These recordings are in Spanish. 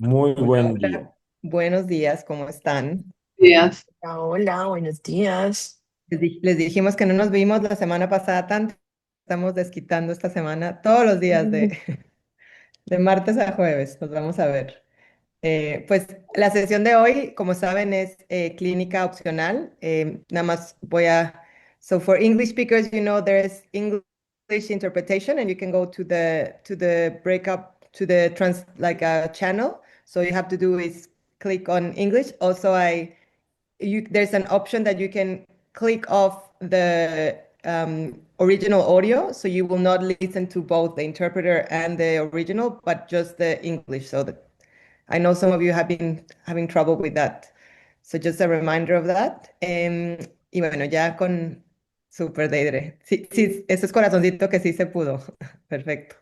Muy Hola, buen día. hola. Buenos días, ¿cómo están? Días. Hola, hola, buenos días. Les dijimos que no nos vimos la semana pasada tanto. Estamos desquitando esta semana todos los días de martes a jueves. Nos vamos a ver. Pues la sesión de hoy, como saben, es clínica opcional. Nada más voy a... So for English speakers, you know, there is English interpretation and you can go to the breakup, to the like a channel. So you have to do is click on English. Also, there's an option that you can click off the original audio, so you will not listen to both the interpreter and the original, but just the English. So that I know some of you have been having trouble with that. So just a reminder of that. Y bueno, ya con Super Deidre. Sí, sí, ese es corazoncito que sí se pudo. Perfecto.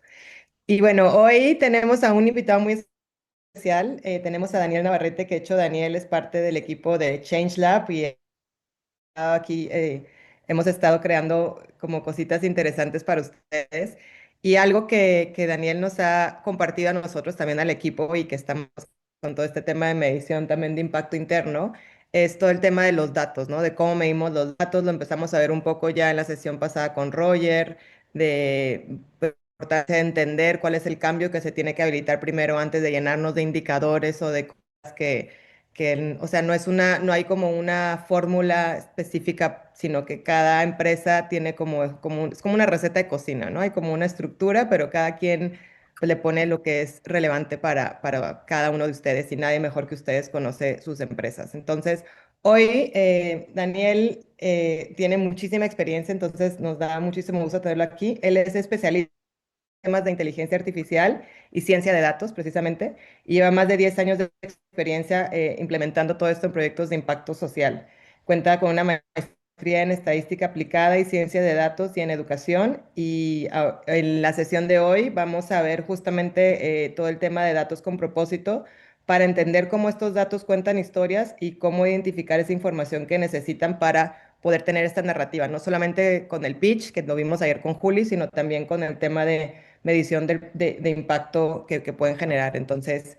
Y bueno, hoy tenemos a un invitado muy especial. Tenemos a Daniel Navarrete, que de hecho Daniel es parte del equipo de Change Lab y aquí hemos estado creando como cositas interesantes para ustedes. Y algo que Daniel nos ha compartido a nosotros también al equipo y que estamos con todo este tema de medición también de impacto interno, es todo el tema de los datos, ¿no? De cómo medimos los datos. Lo empezamos a ver un poco ya en la sesión pasada con Roger, de pues, importancia de entender cuál es el cambio que se tiene que habilitar primero antes de llenarnos de indicadores o de cosas o sea, no hay como una fórmula específica, sino que cada empresa tiene es como una receta de cocina, ¿no? Hay como una estructura, pero cada quien pues, le pone lo que es relevante para cada uno de ustedes y nadie mejor que ustedes conoce sus empresas. Entonces, hoy Daniel tiene muchísima experiencia, entonces nos da muchísimo gusto tenerlo aquí. Él es especialista temas de inteligencia artificial y ciencia de datos, precisamente, y lleva más de 10 años de experiencia implementando todo esto en proyectos de impacto social. Cuenta con una maestría en estadística aplicada y ciencia de datos y en educación, y en la sesión de hoy vamos a ver justamente todo el tema de datos con propósito para entender cómo estos datos cuentan historias y cómo identificar esa información que necesitan para poder tener esta narrativa, no solamente con el pitch, que lo vimos ayer con Juli, sino también con el tema de medición de impacto que pueden generar. Entonces,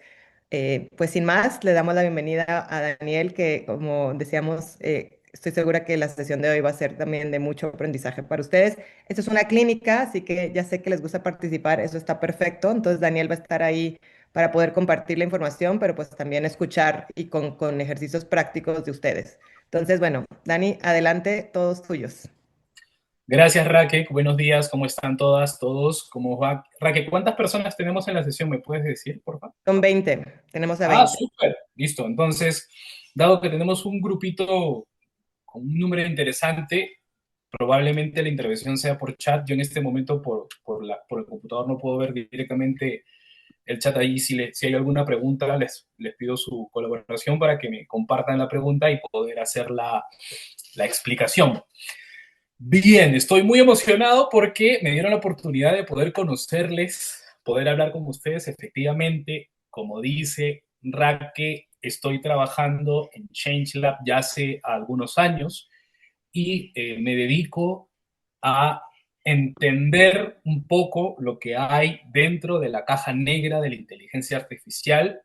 pues sin más, le damos la bienvenida a Daniel, que como decíamos, estoy segura que la sesión de hoy va a ser también de mucho aprendizaje para ustedes. Esto es una clínica, así que ya sé que les gusta participar, eso está perfecto. Entonces, Daniel va a estar ahí para poder compartir la información, pero pues también escuchar y con ejercicios prácticos de ustedes. Entonces, bueno, Dani, adelante, todos tuyos. Gracias, Raque. Buenos días. ¿Cómo están todas, todos? ¿Cómo va? Raque, ¿cuántas personas tenemos en la sesión? ¿Me puedes decir, por favor? Son 20, tenemos a Ah, 20. súper. Listo. Entonces, dado que tenemos un grupito con un número interesante, probablemente la intervención sea por chat. Yo en este momento por el computador no puedo ver directamente el chat ahí. Si hay alguna pregunta, les pido su colaboración para que me compartan la pregunta y poder hacer la explicación. Bien, estoy muy emocionado porque me dieron la oportunidad de poder conocerles, poder hablar con ustedes. Efectivamente, como dice Raque, estoy trabajando en ChangeLab ya hace algunos años y me dedico a entender un poco lo que hay dentro de la caja negra de la inteligencia artificial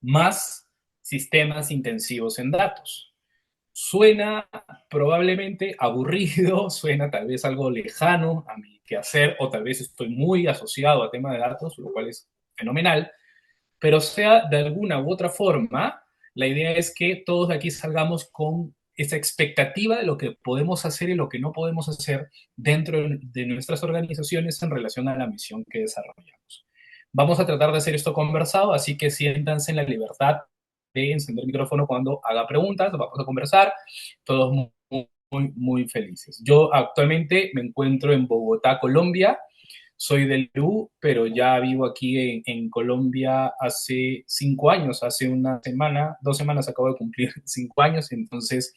más sistemas intensivos en datos. Suena probablemente aburrido, suena tal vez algo lejano a mi quehacer, o tal vez estoy muy asociado a tema de datos, lo cual es fenomenal, pero sea de alguna u otra forma, la idea es que todos de aquí salgamos con esa expectativa de lo que podemos hacer y lo que no podemos hacer dentro de nuestras organizaciones en relación a la misión que desarrollamos. Vamos a tratar de hacer esto conversado, así que siéntanse en la libertad de encender el micrófono cuando haga preguntas, vamos a conversar, todos muy felices. Yo actualmente me encuentro en Bogotá, Colombia. Soy del Perú, pero ya vivo aquí en Colombia hace 5 años, hace una semana, 2 semanas acabo de cumplir 5 años, entonces,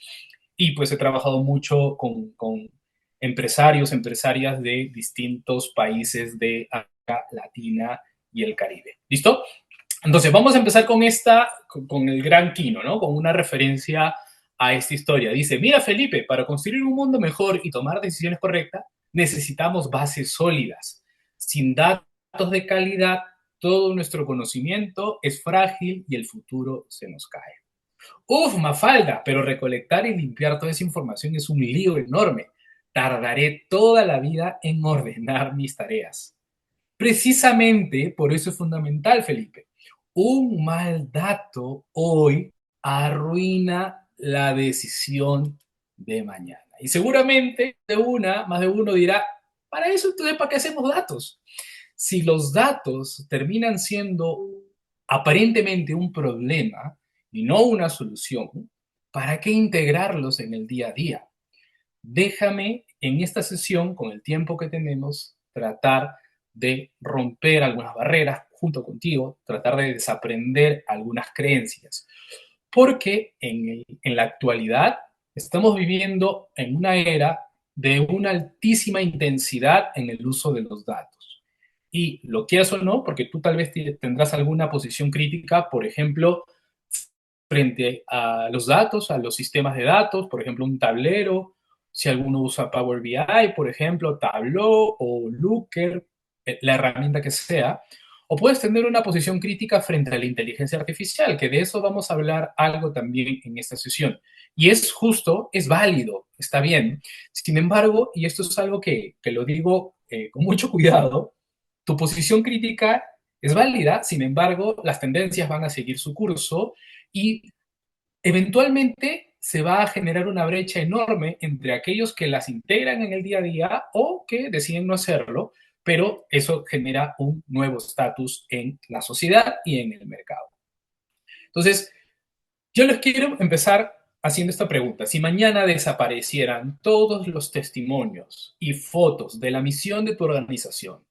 y pues he trabajado mucho con empresarios, empresarias de distintos países de América Latina y el Caribe. ¿Listo? Entonces, vamos a empezar con el gran Kino, ¿no? Con una referencia a esta historia. Dice, mira Felipe, para construir un mundo mejor y tomar decisiones correctas, necesitamos bases sólidas. Sin datos de calidad, todo nuestro conocimiento es frágil y el futuro se nos cae. Uf, Mafalda, pero recolectar y limpiar toda esa información es un lío enorme. Tardaré toda la vida en ordenar mis tareas. Precisamente por eso es fundamental, Felipe. Un mal dato hoy arruina la decisión de mañana. Y seguramente más de uno dirá, para eso entonces, ¿para qué hacemos datos? Si los datos terminan siendo aparentemente un problema y no una solución, ¿para qué integrarlos en el día a día? Déjame en esta sesión, con el tiempo que tenemos, tratar de romper algunas barreras junto contigo, tratar de desaprender algunas creencias, porque en la actualidad estamos viviendo en una era de una altísima intensidad en el uso de los datos. Y lo quieras o no, porque tú tal vez tendrás alguna posición crítica, por ejemplo, frente a los datos, a los sistemas de datos, por ejemplo, un tablero, si alguno usa Power BI, por ejemplo, Tableau o Looker, la herramienta que sea, o puedes tener una posición crítica frente a la inteligencia artificial, que de eso vamos a hablar algo también en esta sesión. Y es justo, es válido, está bien. Sin embargo, y esto es algo que lo digo con mucho cuidado, tu posición crítica es válida, sin embargo, las tendencias van a seguir su curso y eventualmente se va a generar una brecha enorme entre aquellos que las integran en el día a día o que deciden no hacerlo, pero eso genera un nuevo estatus en la sociedad y en el mercado. Entonces, yo les quiero empezar haciendo esta pregunta. Si mañana desaparecieran todos los testimonios y fotos de la misión de tu organización,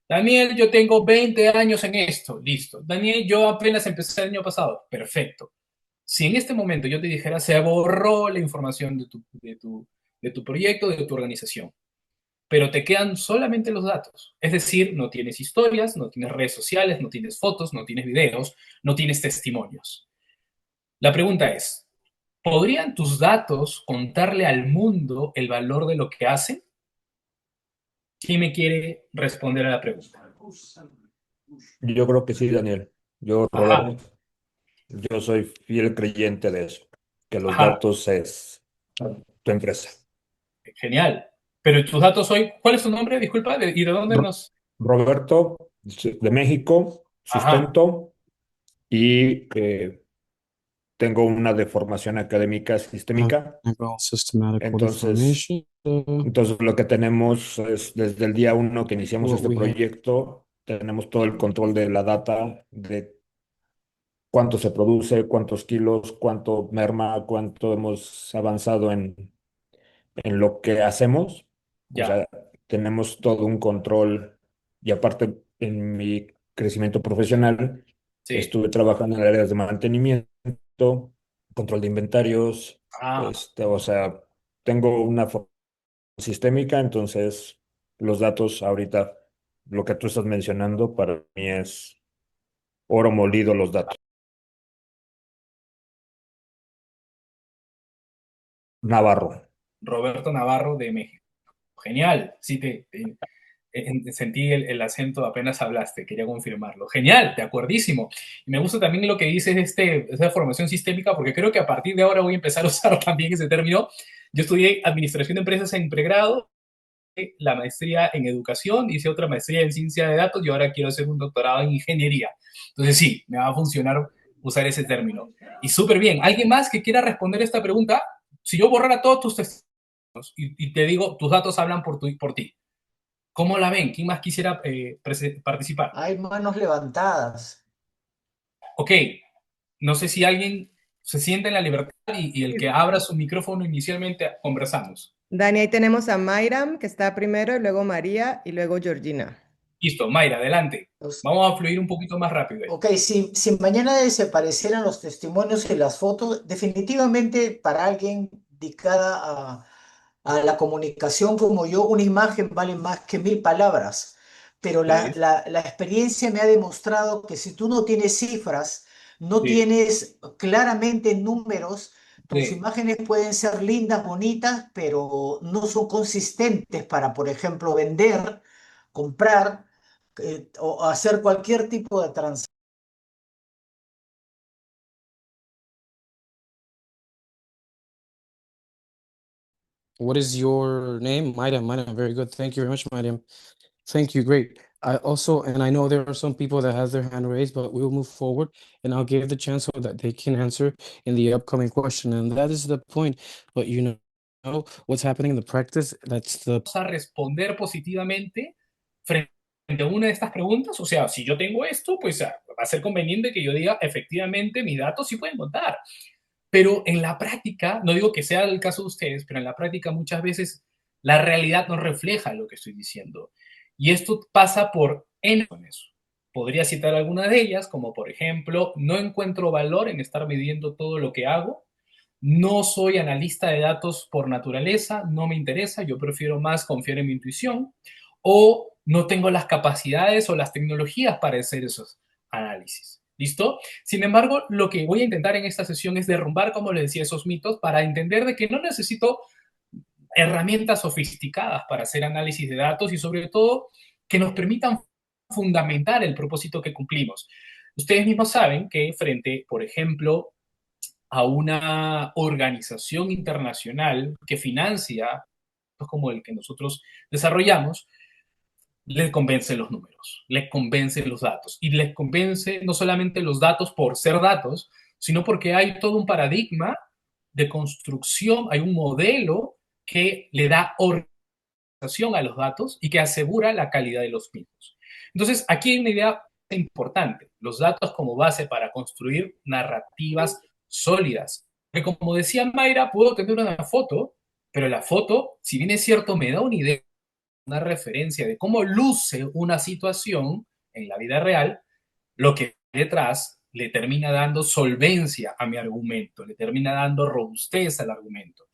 Daniel, yo tengo 20 años en esto, listo. Daniel, yo apenas empecé el año pasado, perfecto. Si en este momento yo te dijera, se borró la información de tu proyecto, de tu organización, pero te quedan solamente los datos. Es decir, no tienes historias, no tienes redes sociales, no tienes fotos, no tienes videos, no tienes testimonios. La pregunta es, ¿podrían tus datos contarle al mundo el valor de lo que hacen? ¿Quién me quiere responder a la pregunta? Yo creo que sí, Daniel. Yo, Ajá, Roberto, yo soy fiel creyente de eso, que los ajá, datos es tu empresa. genial. Pero tus datos hoy, ¿cuál es tu nombre? Disculpa, ¿y de dónde Ro- nos...? Roberto, de México, Ajá, sustento y tengo una deformación académica sistémica. Technical systematic Entonces, deformation. entonces lo que tenemos es desde el día uno que iniciamos What este we have. proyecto, tenemos todo el control de la data, de cuánto se produce, cuántos kilos, cuánto merma, cuánto hemos avanzado en lo que hacemos. O ya, sea, tenemos todo un control y aparte en mi crecimiento profesional sí. estuve trabajando en áreas de mantenimiento, control de inventarios, Ah, o sea, tengo una formación sistémica, entonces los datos ahorita, lo que tú estás mencionando para mí es oro molido los datos. Navarro. Roberto Navarro de México. Genial, sí, sentí el acento apenas hablaste, quería confirmarlo. Genial, de acuerdísimo. Y me gusta también lo que dices de esa formación sistémica, porque creo que a partir de ahora voy a empezar a usar también ese término. Yo estudié administración de empresas en pregrado, la maestría en educación, hice otra maestría en ciencia de datos y ahora quiero hacer un doctorado en ingeniería. Entonces sí, me va a funcionar usar ese término. Y súper bien. ¿Alguien más que quiera responder esta pregunta? Si yo borrara todos tus testimonios y te digo, tus datos hablan por ti, ¿cómo la ven? ¿Quién más quisiera participar? Hay manos levantadas. Ok, no sé si alguien se siente en la libertad y el que abra su micrófono inicialmente conversamos. Dani, ahí tenemos a Mayram, que está primero, y luego María, y luego Georgina. Listo, Mayra, adelante. Los- Vamos a fluir un poquito más rápido. Ok, si mañana desaparecieran los testimonios y las fotos, definitivamente para alguien dedicada a la comunicación como yo, una imagen vale más que 1000 palabras. Pero Sí, la experiencia me ha demostrado que si tú no tienes cifras, no sí, tienes claramente números, tus sí, imágenes pueden ser lindas, bonitas, pero no son consistentes para, por ejemplo, vender, comprar. o hacer cualquier tipo de transacción. What is your name? Mariam, very good. Thank you very much, Mariam. Thank you, great. I also, and I know there are some people that has their hand raised, but we'll move forward and I'll give the chance so that they can answer in the upcoming question. And that is the point. But what's happening in the practice, that's the a responder positivamente frente a una de estas preguntas. O sea, si yo tengo esto, pues va a ser conveniente que yo diga, efectivamente, mis datos sí pueden contar. Pero en la práctica, no digo que sea el caso de ustedes, pero en la práctica muchas veces la realidad no refleja lo que estoy diciendo. Y esto pasa por N razones. Podría citar algunas de ellas, como por ejemplo, no encuentro valor en estar midiendo todo lo que hago, no soy analista de datos por naturaleza, no me interesa, yo prefiero más confiar en mi intuición, o no tengo las capacidades o las tecnologías para hacer esos análisis. ¿Listo? Sin embargo, lo que voy a intentar en esta sesión es derrumbar, como les decía, esos mitos para entender de que no necesito herramientas sofisticadas para hacer análisis de datos y sobre todo que nos permitan fundamentar el propósito que cumplimos. Ustedes mismos saben que frente, por ejemplo, a una organización internacional que financia como el que nosotros desarrollamos, les convencen los números, les convencen los datos y les convence no solamente los datos por ser datos, sino porque hay todo un paradigma de construcción, hay un modelo que le da organización a los datos y que asegura la calidad de los mismos. Entonces, aquí hay una idea importante, los datos como base para construir narrativas sólidas. Porque como decía Mayra, puedo tener una foto, pero la foto, si bien es cierto, me da una idea, una referencia de cómo luce una situación en la vida real, lo que detrás le termina dando solvencia a mi argumento, le termina dando robustez al argumento.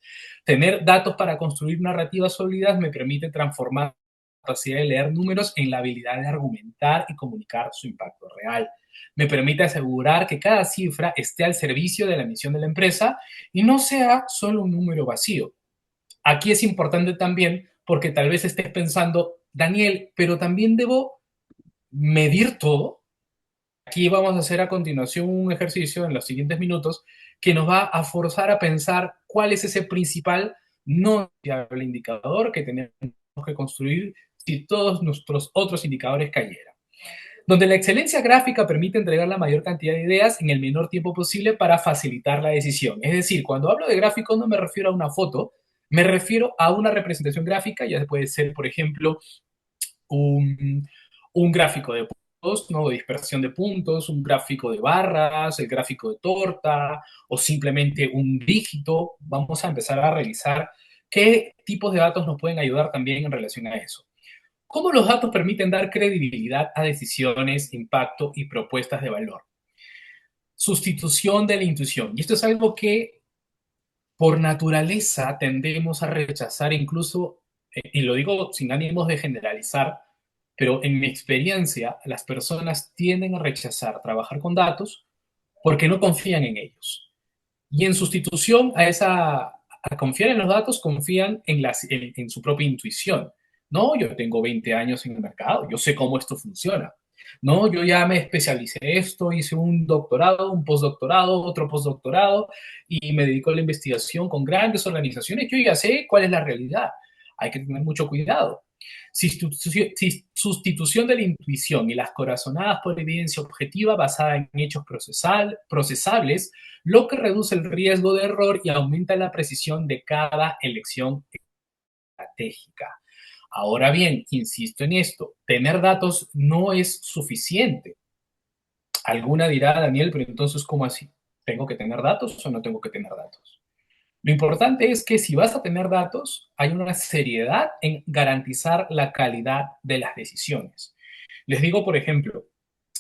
Tener datos para construir narrativas sólidas me permite transformar la capacidad de leer números en la habilidad de argumentar y comunicar su impacto real. Me permite asegurar que cada cifra esté al servicio de la misión de la empresa y no sea solo un número vacío. Aquí es importante también porque tal vez estés pensando, Daniel, pero también debo medir todo. Aquí vamos a hacer a continuación un ejercicio en los siguientes minutos que nos va a forzar a pensar cuál es ese principal no fiable indicador que tenemos que construir si todos nuestros otros indicadores cayeran. Donde la excelencia gráfica permite entregar la mayor cantidad de ideas en el menor tiempo posible para facilitar la decisión. Es decir, cuando hablo de gráficos no me refiero a una foto, me refiero a una representación gráfica, ya puede ser, por ejemplo, un gráfico de puntos, ¿no? De dispersión de puntos, un gráfico de barras, el gráfico de torta o simplemente un dígito. Vamos a empezar a revisar qué tipos de datos nos pueden ayudar también en relación a eso. ¿Cómo los datos permiten dar credibilidad a decisiones, impacto y propuestas de valor? Sustitución de la intuición. Y esto es algo que por naturaleza tendemos a rechazar incluso, y lo digo sin ánimos de generalizar, pero en mi experiencia las personas tienden a rechazar trabajar con datos porque no confían en ellos. Y en sustitución a confiar en los datos, confían en su propia intuición. No, yo tengo 20 años en el mercado, yo sé cómo esto funciona. No, yo ya me especialicé en esto, hice un doctorado, un postdoctorado, otro postdoctorado y me dedico a la investigación con grandes organizaciones. Yo ya sé cuál es la realidad. Hay que tener mucho cuidado. Sustitución de la intuición y las corazonadas por evidencia objetiva basada en hechos procesables, lo que reduce el riesgo de error y aumenta la precisión de cada elección estratégica. Ahora bien, insisto en esto, tener datos no es suficiente. Alguna dirá, Daniel, pero entonces, ¿cómo así? ¿Tengo que tener datos o no tengo que tener datos? Lo importante es que si vas a tener datos, hay una seriedad en garantizar la calidad de las decisiones. Les digo, por ejemplo,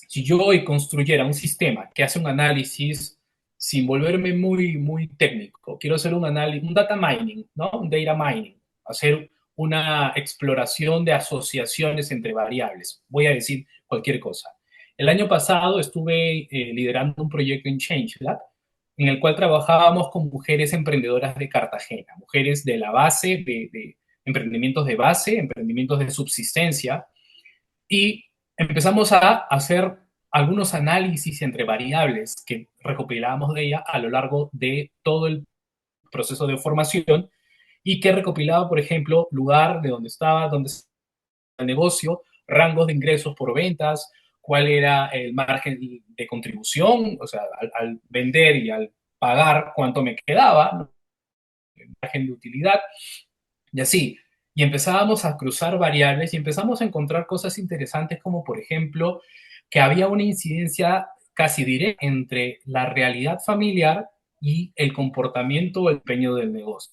si yo hoy construyera un sistema que hace un análisis sin volverme muy técnico, quiero hacer un análisis, un data mining, ¿no? Un data mining, hacer una exploración de asociaciones entre variables. Voy a decir cualquier cosa. El año pasado estuve liderando un proyecto en ChangeLab en el cual trabajábamos con mujeres emprendedoras de Cartagena, mujeres de la base, de emprendimientos de base, emprendimientos de subsistencia, y empezamos a hacer algunos análisis entre variables que recopilábamos de ella a lo largo de todo el proceso de formación y que recopilaba, por ejemplo, lugar de donde estaba, dónde estaba el negocio, rangos de ingresos por ventas, cuál era el margen de contribución, o sea, al vender y al pagar cuánto me quedaba, ¿no? El margen de utilidad, y así. Y empezábamos a cruzar variables y empezamos a encontrar cosas interesantes como, por ejemplo, que había una incidencia casi directa entre la realidad familiar y el comportamiento o el empeño del negocio.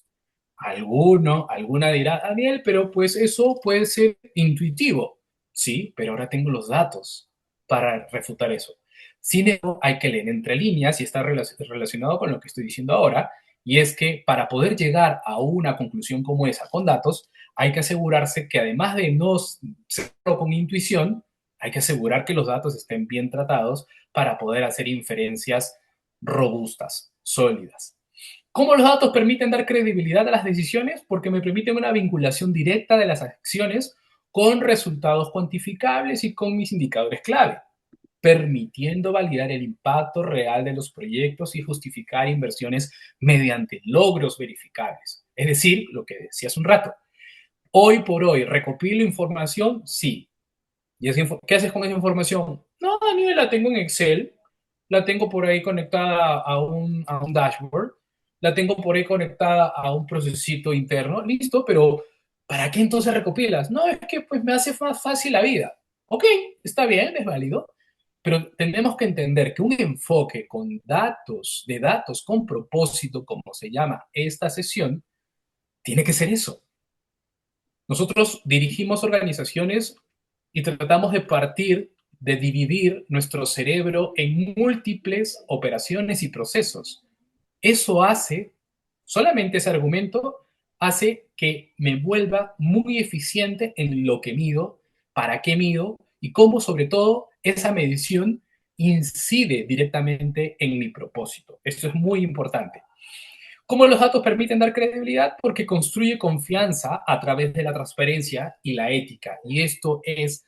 Alguna dirá, Daniel, pero pues eso puede ser intuitivo. Sí, pero ahora tengo los datos para refutar eso. Sin embargo, hay que leer entre líneas y está relacionado con lo que estoy diciendo ahora, y es que para poder llegar a una conclusión como esa con datos, hay que asegurarse que además de no hacerlo con intuición, hay que asegurar que los datos estén bien tratados para poder hacer inferencias robustas, sólidas. ¿Cómo los datos permiten dar credibilidad a las decisiones? Porque me permiten una vinculación directa de las acciones con resultados cuantificables y con mis indicadores clave, permitiendo validar el impacto real de los proyectos y justificar inversiones mediante logros verificables. Es decir, lo que decía hace un rato, hoy por hoy, ¿recopilo información? Sí. ¿Y qué haces con esa información? No, Daniel, la tengo en Excel, la tengo por ahí conectada a un dashboard, la tengo por ahí conectada a un procesito interno, listo, pero ¿para qué entonces recopilas? No, es que pues me hace más fácil la vida. Ok, está bien, es válido, pero tenemos que entender que un enfoque con datos, de datos con propósito, como se llama esta sesión, tiene que ser eso. Nosotros dirigimos organizaciones y tratamos de partir, de dividir nuestro cerebro en múltiples operaciones y procesos. Eso hace, solamente ese argumento, hace que me vuelva muy eficiente en lo que mido, para qué mido y cómo sobre todo esa medición incide directamente en mi propósito. Esto es muy importante. ¿Cómo los datos permiten dar credibilidad? Porque construye confianza a través de la transparencia y la ética. Y esto es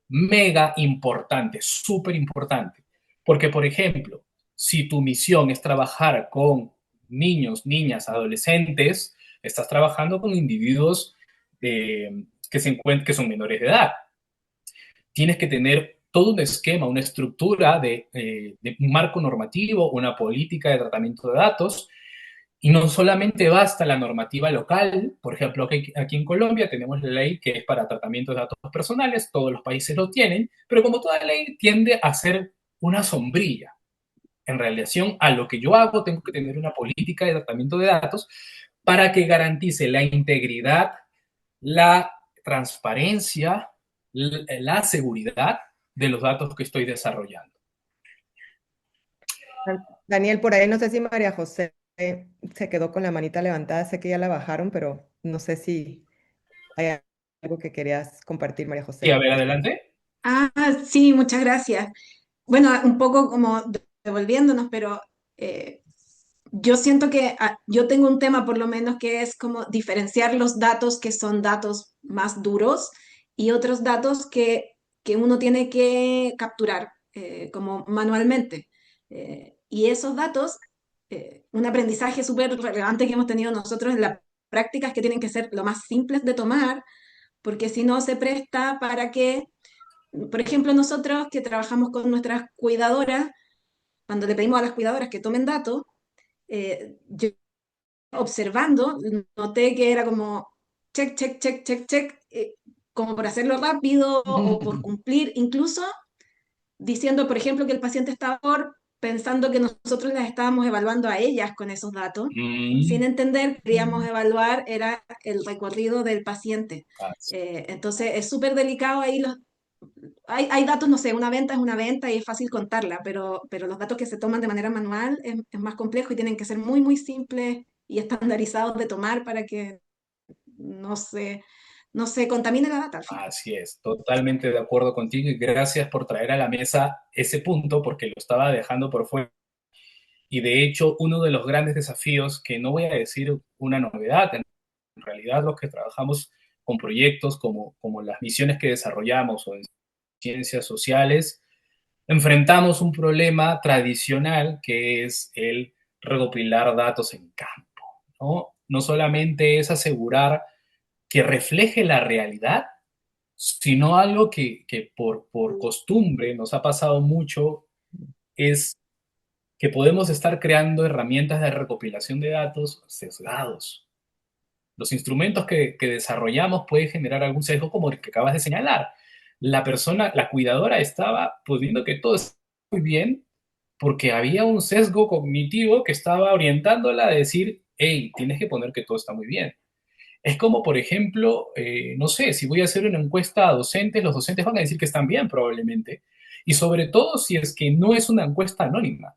mega importante, súper importante. Porque, por ejemplo, si tu misión es trabajar con niños, niñas, adolescentes, estás trabajando con individuos que son menores de edad. Tienes que tener todo un esquema, una estructura de un marco normativo, una política de tratamiento de datos. Y no solamente basta la normativa local, por ejemplo, aquí en Colombia tenemos la ley que es para tratamiento de datos personales, todos los países lo tienen, pero como toda ley tiende a ser una sombrilla. En relación a lo que yo hago, tengo que tener una política de tratamiento de datos para que garantice la integridad, la transparencia, la seguridad de los datos que estoy desarrollando. Daniel, por ahí no sé si María José se quedó con la manita levantada, sé que ya la bajaron, pero no sé si hay algo que querías compartir, María Sí, a José. ver, adelante. Ah, sí, muchas gracias. Bueno, un poco como devolviéndonos, pero yo siento que yo tengo un tema por lo menos que es como diferenciar los datos que son datos más duros y otros datos que uno tiene que capturar como manualmente. Y esos datos, un aprendizaje súper relevante que hemos tenido nosotros en la práctica es que tienen que ser lo más simples de tomar, porque si no se presta para que, por ejemplo, nosotros que trabajamos con nuestras cuidadoras, cuando le pedimos a las cuidadoras que tomen datos, yo observando noté que era como check, check, check, check, check, como por hacerlo rápido o por cumplir, incluso diciendo, por ejemplo, que el paciente estaba por pensando que nosotros las estábamos evaluando a ellas con esos datos, sin entender que queríamos evaluar era el recorrido del paciente. Entonces es súper delicado ahí hay datos, no sé, una venta es una venta y es fácil contarla, pero los datos que se toman de manera manual es más complejo y tienen que ser muy, muy simples y estandarizados de tomar para que no se, no se contamine la data al final. Así es, totalmente de acuerdo contigo y gracias por traer a la mesa ese punto porque lo estaba dejando por fuera. Y de hecho, uno de los grandes desafíos, que no voy a decir una novedad, en realidad los que trabajamos con proyectos como las misiones que desarrollamos o en ciencias sociales, enfrentamos un problema tradicional que es el recopilar datos en campo, ¿no? No solamente es asegurar que refleje la realidad, sino algo que por costumbre nos ha pasado mucho, es que podemos estar creando herramientas de recopilación de datos sesgados. Los instrumentos que desarrollamos pueden generar algún sesgo como el que acabas de señalar. La persona, la cuidadora estaba pues viendo que todo estaba muy bien porque había un sesgo cognitivo que estaba orientándola a decir, hey, tienes que poner que todo está muy bien. Es como, por ejemplo, no sé, si voy a hacer una encuesta a docentes, los docentes van a decir que están bien probablemente. Y sobre todo si es que no es una encuesta anónima.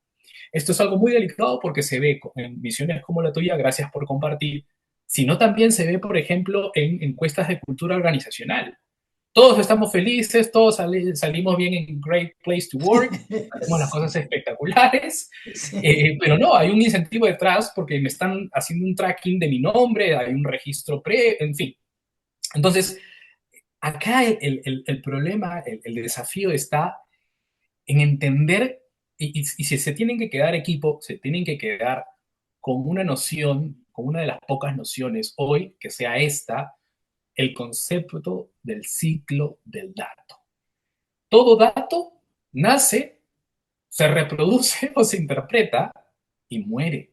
Esto es algo muy delicado porque se ve en misiones como la tuya, gracias por compartir, sino también se ve, por ejemplo, en encuestas de cultura organizacional. Todos estamos felices, todos salimos bien en Great Place to Work, hacemos las cosas espectaculares, Sí. pero no, hay un incentivo detrás porque me están haciendo un tracking de mi nombre, hay un registro en fin. Entonces, acá el problema, el desafío está en entender, y si se tienen que quedar equipo, se tienen que quedar con una noción, con una de las pocas nociones hoy, que sea esta, el concepto del ciclo del dato. Todo dato nace, se reproduce o se interpreta y muere.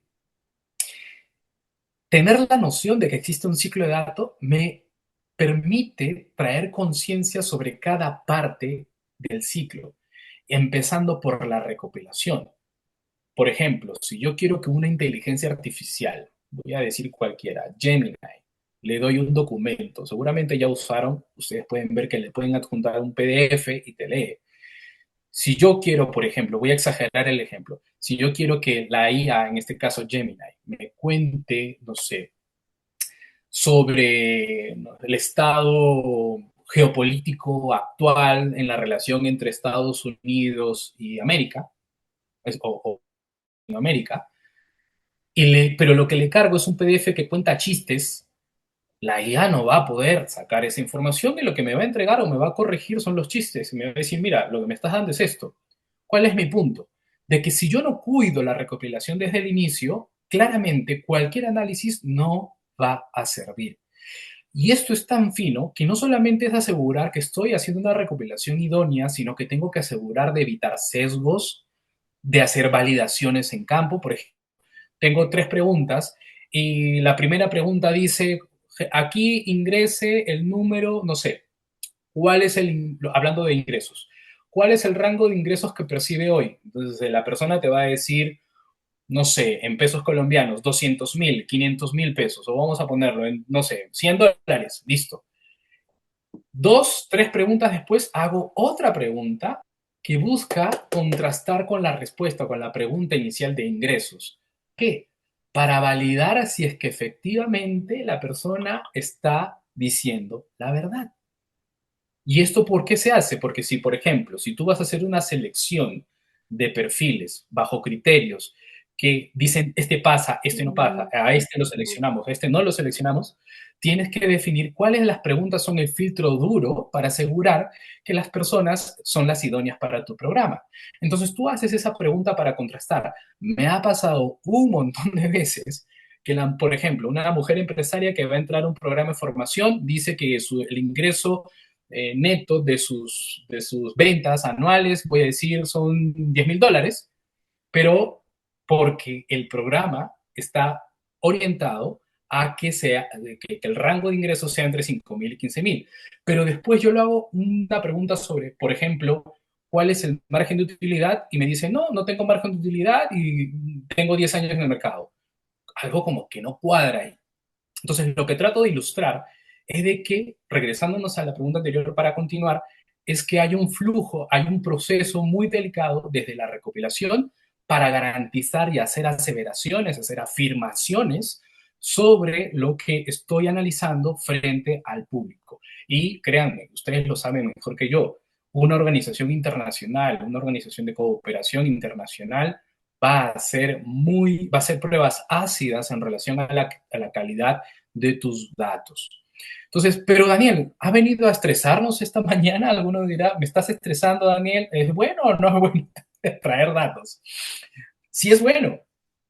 Tener la noción de que existe un ciclo de datos me permite traer conciencia sobre cada parte del ciclo, empezando por la recopilación. Por ejemplo, si yo quiero que una inteligencia artificial, voy a decir cualquiera, Gemini, le doy un documento, seguramente ya usaron, ustedes pueden ver que le pueden adjuntar un PDF y te lee. Si yo quiero, por ejemplo, voy a exagerar el ejemplo, si yo quiero que la IA, en este caso Gemini, me cuente, no sé, sobre, ¿no?, el estado geopolítico actual en la relación entre Estados Unidos y América, o América, pero lo que le cargo es un PDF que cuenta chistes, la IA no va a poder sacar esa información y lo que me va a entregar o me va a corregir son los chistes. Y me va a decir, mira, lo que me estás dando es esto. ¿Cuál es mi punto? De que si yo no cuido la recopilación desde el inicio, claramente cualquier análisis no va a servir. Y esto es tan fino que no solamente es asegurar que estoy haciendo una recopilación idónea, sino que tengo que asegurar de evitar sesgos, de hacer validaciones en campo. Por ejemplo, tengo 3 preguntas y la primera pregunta dice, aquí ingrese el número, no sé, ¿cuál es hablando de ingresos, cuál es el rango de ingresos que percibe hoy? Entonces la persona te va a decir, no sé, en pesos colombianos, 200.000, 500.000 pesos, o vamos a ponerlo en, no sé, $100, listo. 2, 3 preguntas después hago otra pregunta que busca contrastar con la respuesta, con la pregunta inicial de ingresos. ¿Qué? Para validar si es que efectivamente la persona está diciendo la verdad. ¿Y esto por qué se hace? Porque si, por ejemplo, si tú vas a hacer una selección de perfiles bajo criterios que dicen, este pasa, este no pasa, a este lo seleccionamos, a este no lo seleccionamos, tienes que definir cuáles de las preguntas son el filtro duro para asegurar que las personas son las idóneas para tu programa. Entonces tú haces esa pregunta para contrastar. Me ha pasado un montón de veces que, por ejemplo, una mujer empresaria que va a entrar a un programa de formación dice que el ingreso neto de sus ventas anuales, voy a decir, son $10.000, pero porque el programa está orientado a que el rango de ingresos sea entre 5.000 y 15.000. Pero después yo le hago una pregunta sobre, por ejemplo, ¿cuál es el margen de utilidad? Y me dice, no, no tengo margen de utilidad y tengo 10 años en el mercado. Algo como que no cuadra ahí. Entonces, lo que trato de ilustrar es de que, regresándonos a la pregunta anterior para continuar, es que hay un flujo, hay un proceso muy delicado desde la recopilación para garantizar y hacer aseveraciones, hacer afirmaciones sobre lo que estoy analizando frente al público. Y créanme, ustedes lo saben mejor que yo, una organización internacional, una organización de cooperación internacional va a hacer pruebas ácidas en relación a la calidad de tus datos. Entonces, pero Daniel, ¿ha venido a estresarnos esta mañana? Alguno dirá, ¿me estás estresando, Daniel? ¿Es bueno o no es bueno traer datos? Sí es bueno,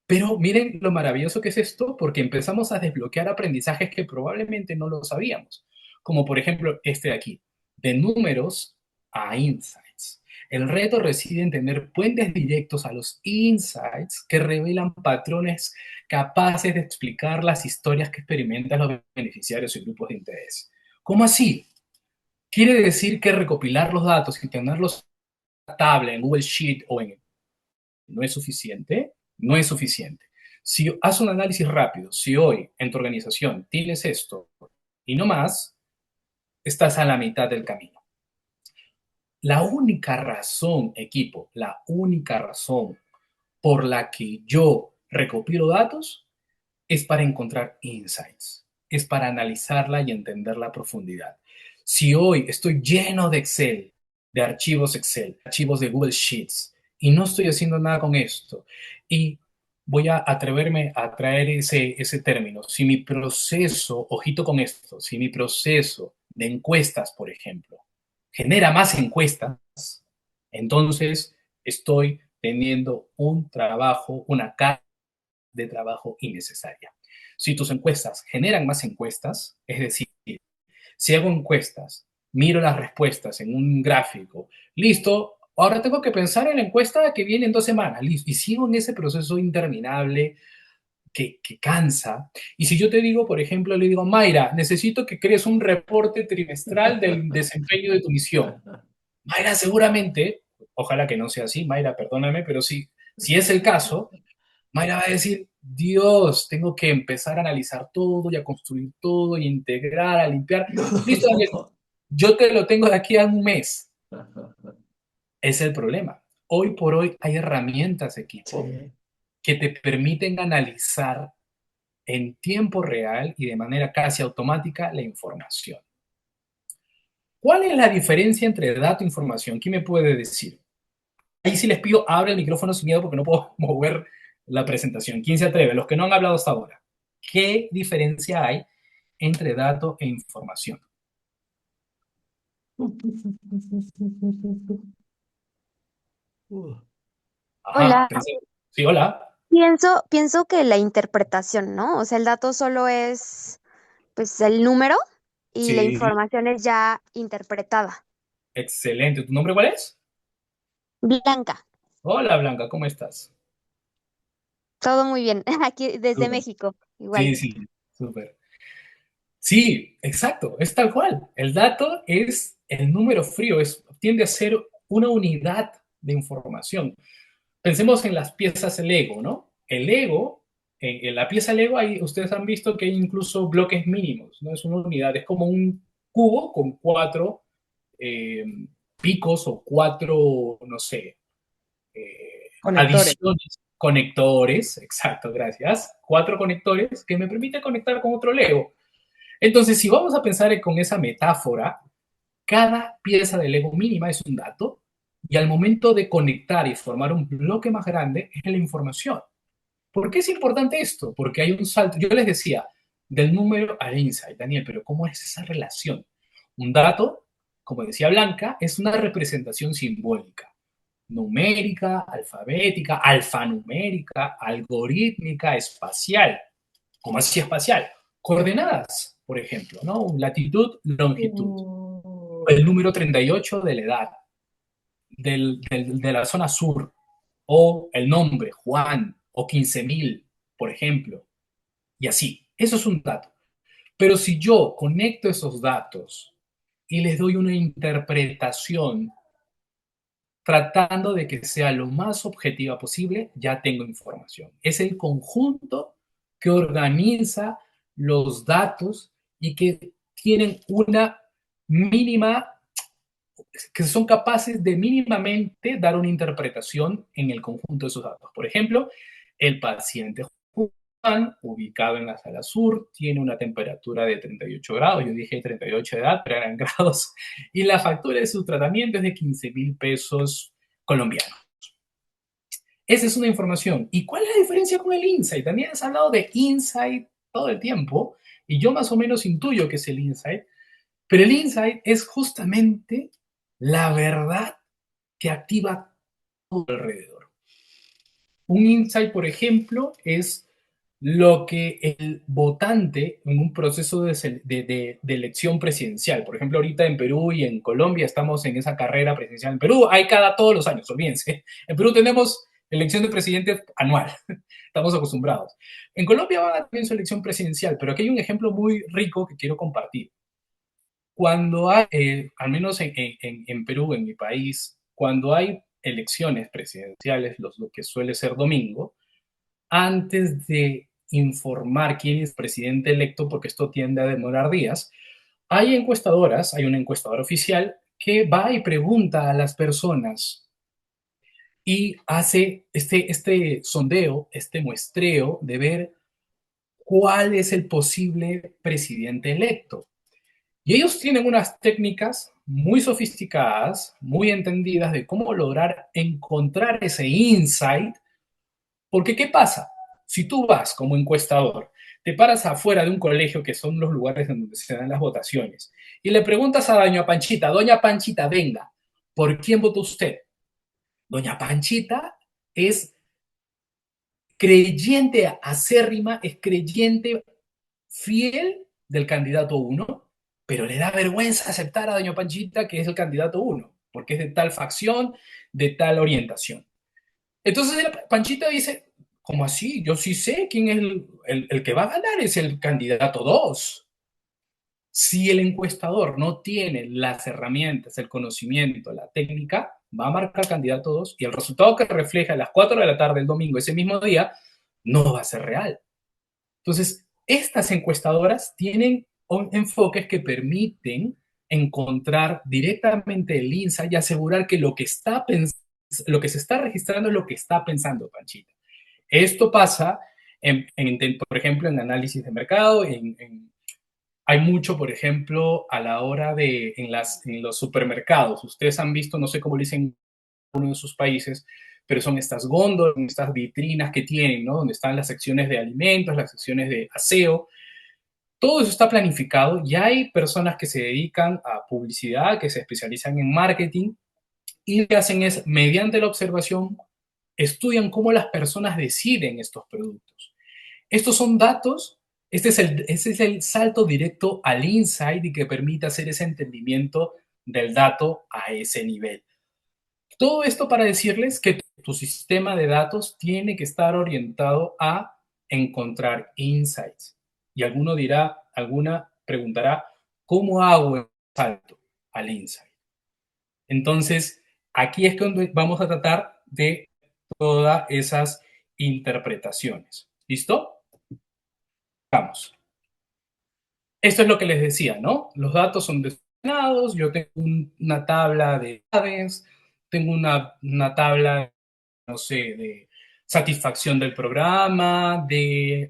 pero miren lo maravilloso que es esto, porque empezamos a desbloquear aprendizajes que probablemente no lo sabíamos, como por ejemplo este de aquí, de números a insights. El reto reside en tener puentes directos a los insights que revelan patrones capaces de explicar las historias que experimentan los beneficiarios y grupos de interés. ¿Cómo así? Quiere decir que recopilar los datos y tenerlos en la tabla, en Google Sheet o en... ¿No es suficiente? No es suficiente. Si haz un análisis rápido, si hoy en tu organización tienes esto y no más, estás a la mitad del camino. La única razón, equipo, la única razón por la que yo recopilo datos es para encontrar insights, es para analizarla y entender la profundidad. Si hoy estoy lleno de Excel, de archivos Excel, archivos de Google Sheets, y no estoy haciendo nada con esto, y voy a atreverme a traer ese término, si mi proceso, ojito con esto, si mi proceso de encuestas, por ejemplo, genera más encuestas, entonces estoy teniendo un trabajo, una carga de trabajo innecesaria. Si tus encuestas generan más encuestas, es decir, si hago encuestas, miro las respuestas en un gráfico, listo, ahora tengo que pensar en la encuesta que viene en 2 semanas, listo, y sigo en ese proceso interminable que cansa. Y si yo te digo, por ejemplo, le digo, Mayra, necesito que crees un reporte trimestral del desempeño de tu misión. Mayra seguramente, ojalá que no sea así, Mayra, perdóname, pero si es el caso, Mayra va a decir, Dios, tengo que empezar a analizar todo y a construir todo y a integrar, a limpiar. Listo, Daniel, yo te lo tengo de aquí a un mes. Es el problema. Hoy por hoy hay herramientas, equipo, Sí. que te permiten analizar en tiempo real y de manera casi automática la información. ¿Cuál es la diferencia entre dato e información? ¿Quién me puede decir? Ahí sí les pido, abre el micrófono sin miedo porque no puedo mover la presentación. ¿Quién se atreve? Los que no han hablado hasta ahora. ¿Qué diferencia hay entre dato e información? Ajá, Hola, sí, hola. pienso que la interpretación, ¿no? O sea, el dato solo es, pues, el número y la Sí, información es ya interpretada. excelente. ¿Tu nombre cuál es? Blanca, Hola, Blanca, ¿cómo estás? todo muy bien. Aquí desde Súper. México, Sí, igual. sí, súper. Sí, exacto, es tal cual. El dato es el número frío, tiende a ser una unidad de información. Pensemos en las piezas Lego, ¿no? El Lego, en la pieza Lego, ustedes han visto que hay incluso bloques mínimos, ¿no? Es una unidad, es como un cubo con 4 eh, picos o 4, no sé, Conectores. adiciones, conectores, exacto, gracias, 4 conectores que me permiten conectar con otro Lego. Entonces, si vamos a pensar con esa metáfora, cada pieza de Lego mínima es un dato y al momento de conectar y formar un bloque más grande es la información. ¿Por qué es importante esto? Porque hay un salto, yo les decía, del número al insight, Daniel, pero ¿cómo es esa relación? Un dato, como decía Blanca, es una representación simbólica, numérica, alfabética, alfanumérica, algorítmica, espacial. ¿Cómo así espacial? Coordenadas, por ejemplo, ¿no? Latitud, longitud, el número 38 de la edad, de la zona sur, o el nombre, Juan, o 15.000, por ejemplo, y así. Eso es un dato. Pero si yo conecto esos datos y les doy una interpretación tratando de que sea lo más objetiva posible, ya tengo información. Es el conjunto que organiza los datos y que tienen una mínima, que son capaces de mínimamente dar una interpretación en el conjunto de esos datos. Por ejemplo, el paciente Juan, ubicado en la sala sur, tiene una temperatura de 38 grados, yo dije 38 de edad, pero eran grados, y la factura de su tratamiento es de 15.000 pesos colombianos. Esa es una información. ¿Y cuál es la diferencia con el insight? También has hablado de insight todo el tiempo, y yo más o menos intuyo que es el insight, pero el insight es justamente la verdad que activa todo alrededor. Un insight, por ejemplo, es lo que el votante en un proceso de elección presidencial, por ejemplo, ahorita en Perú y en Colombia estamos en esa carrera presidencial. En Perú hay todos los años, olvídense. En Perú tenemos elección de presidente anual, estamos acostumbrados. En Colombia va a tener su elección presidencial, pero aquí hay un ejemplo muy rico que quiero compartir. Cuando hay, al menos en Perú, en mi país, cuando hay elecciones presidenciales, lo que suele ser domingo, antes de informar quién es presidente electo, porque esto tiende a demorar días, hay encuestadoras, hay una encuestadora oficial que va y pregunta a las personas y hace este sondeo, este muestreo de ver cuál es el posible presidente electo. Y ellos tienen unas técnicas muy sofisticadas, muy entendidas de cómo lograr encontrar ese insight. Porque, ¿qué pasa? Si tú vas como encuestador, te paras afuera de un colegio, que son los lugares en donde se dan las votaciones, y le preguntas a doña Panchita, venga, ¿por quién votó usted? Doña Panchita es creyente acérrima, es creyente fiel del candidato uno, pero le da vergüenza aceptar a doña Panchita que es el candidato uno, porque es de tal facción, de tal orientación. Entonces Panchita dice, ¿cómo así? Yo sí sé quién es el que va a ganar, es el candidato 2. Si el encuestador no tiene las herramientas, el conocimiento, la técnica, va a marcar candidato 2 y el resultado que refleja a las 4 de la tarde del domingo, ese mismo día, no va a ser real. Entonces, estas encuestadoras tienen enfoques que permiten encontrar directamente el insight y asegurar que lo que se está registrando es lo que está pensando Panchita. Esto pasa, por ejemplo, en análisis de mercado, hay mucho, por ejemplo, a la hora en los supermercados. Ustedes han visto, no sé cómo lo dicen en uno de sus países, pero son estas góndolas, estas vitrinas que tienen, ¿no? Donde están las secciones de alimentos, las secciones de aseo. Todo eso está planificado y hay personas que se dedican a publicidad, que se especializan en marketing y lo que hacen es, mediante la observación, estudian cómo las personas deciden estos productos. Estos son datos, ese es el salto directo al insight y que permite hacer ese entendimiento del dato a ese nivel. Todo esto para decirles que tu sistema de datos tiene que estar orientado a encontrar insights. Y alguna preguntará, ¿cómo hago el salto al insight? Entonces, aquí es donde vamos a tratar de todas esas interpretaciones. ¿Listo? Vamos. Esto es lo que les decía, ¿no? Los datos son desordenados, yo tengo una tabla de edades, tengo una tabla, no sé, de satisfacción del programa, de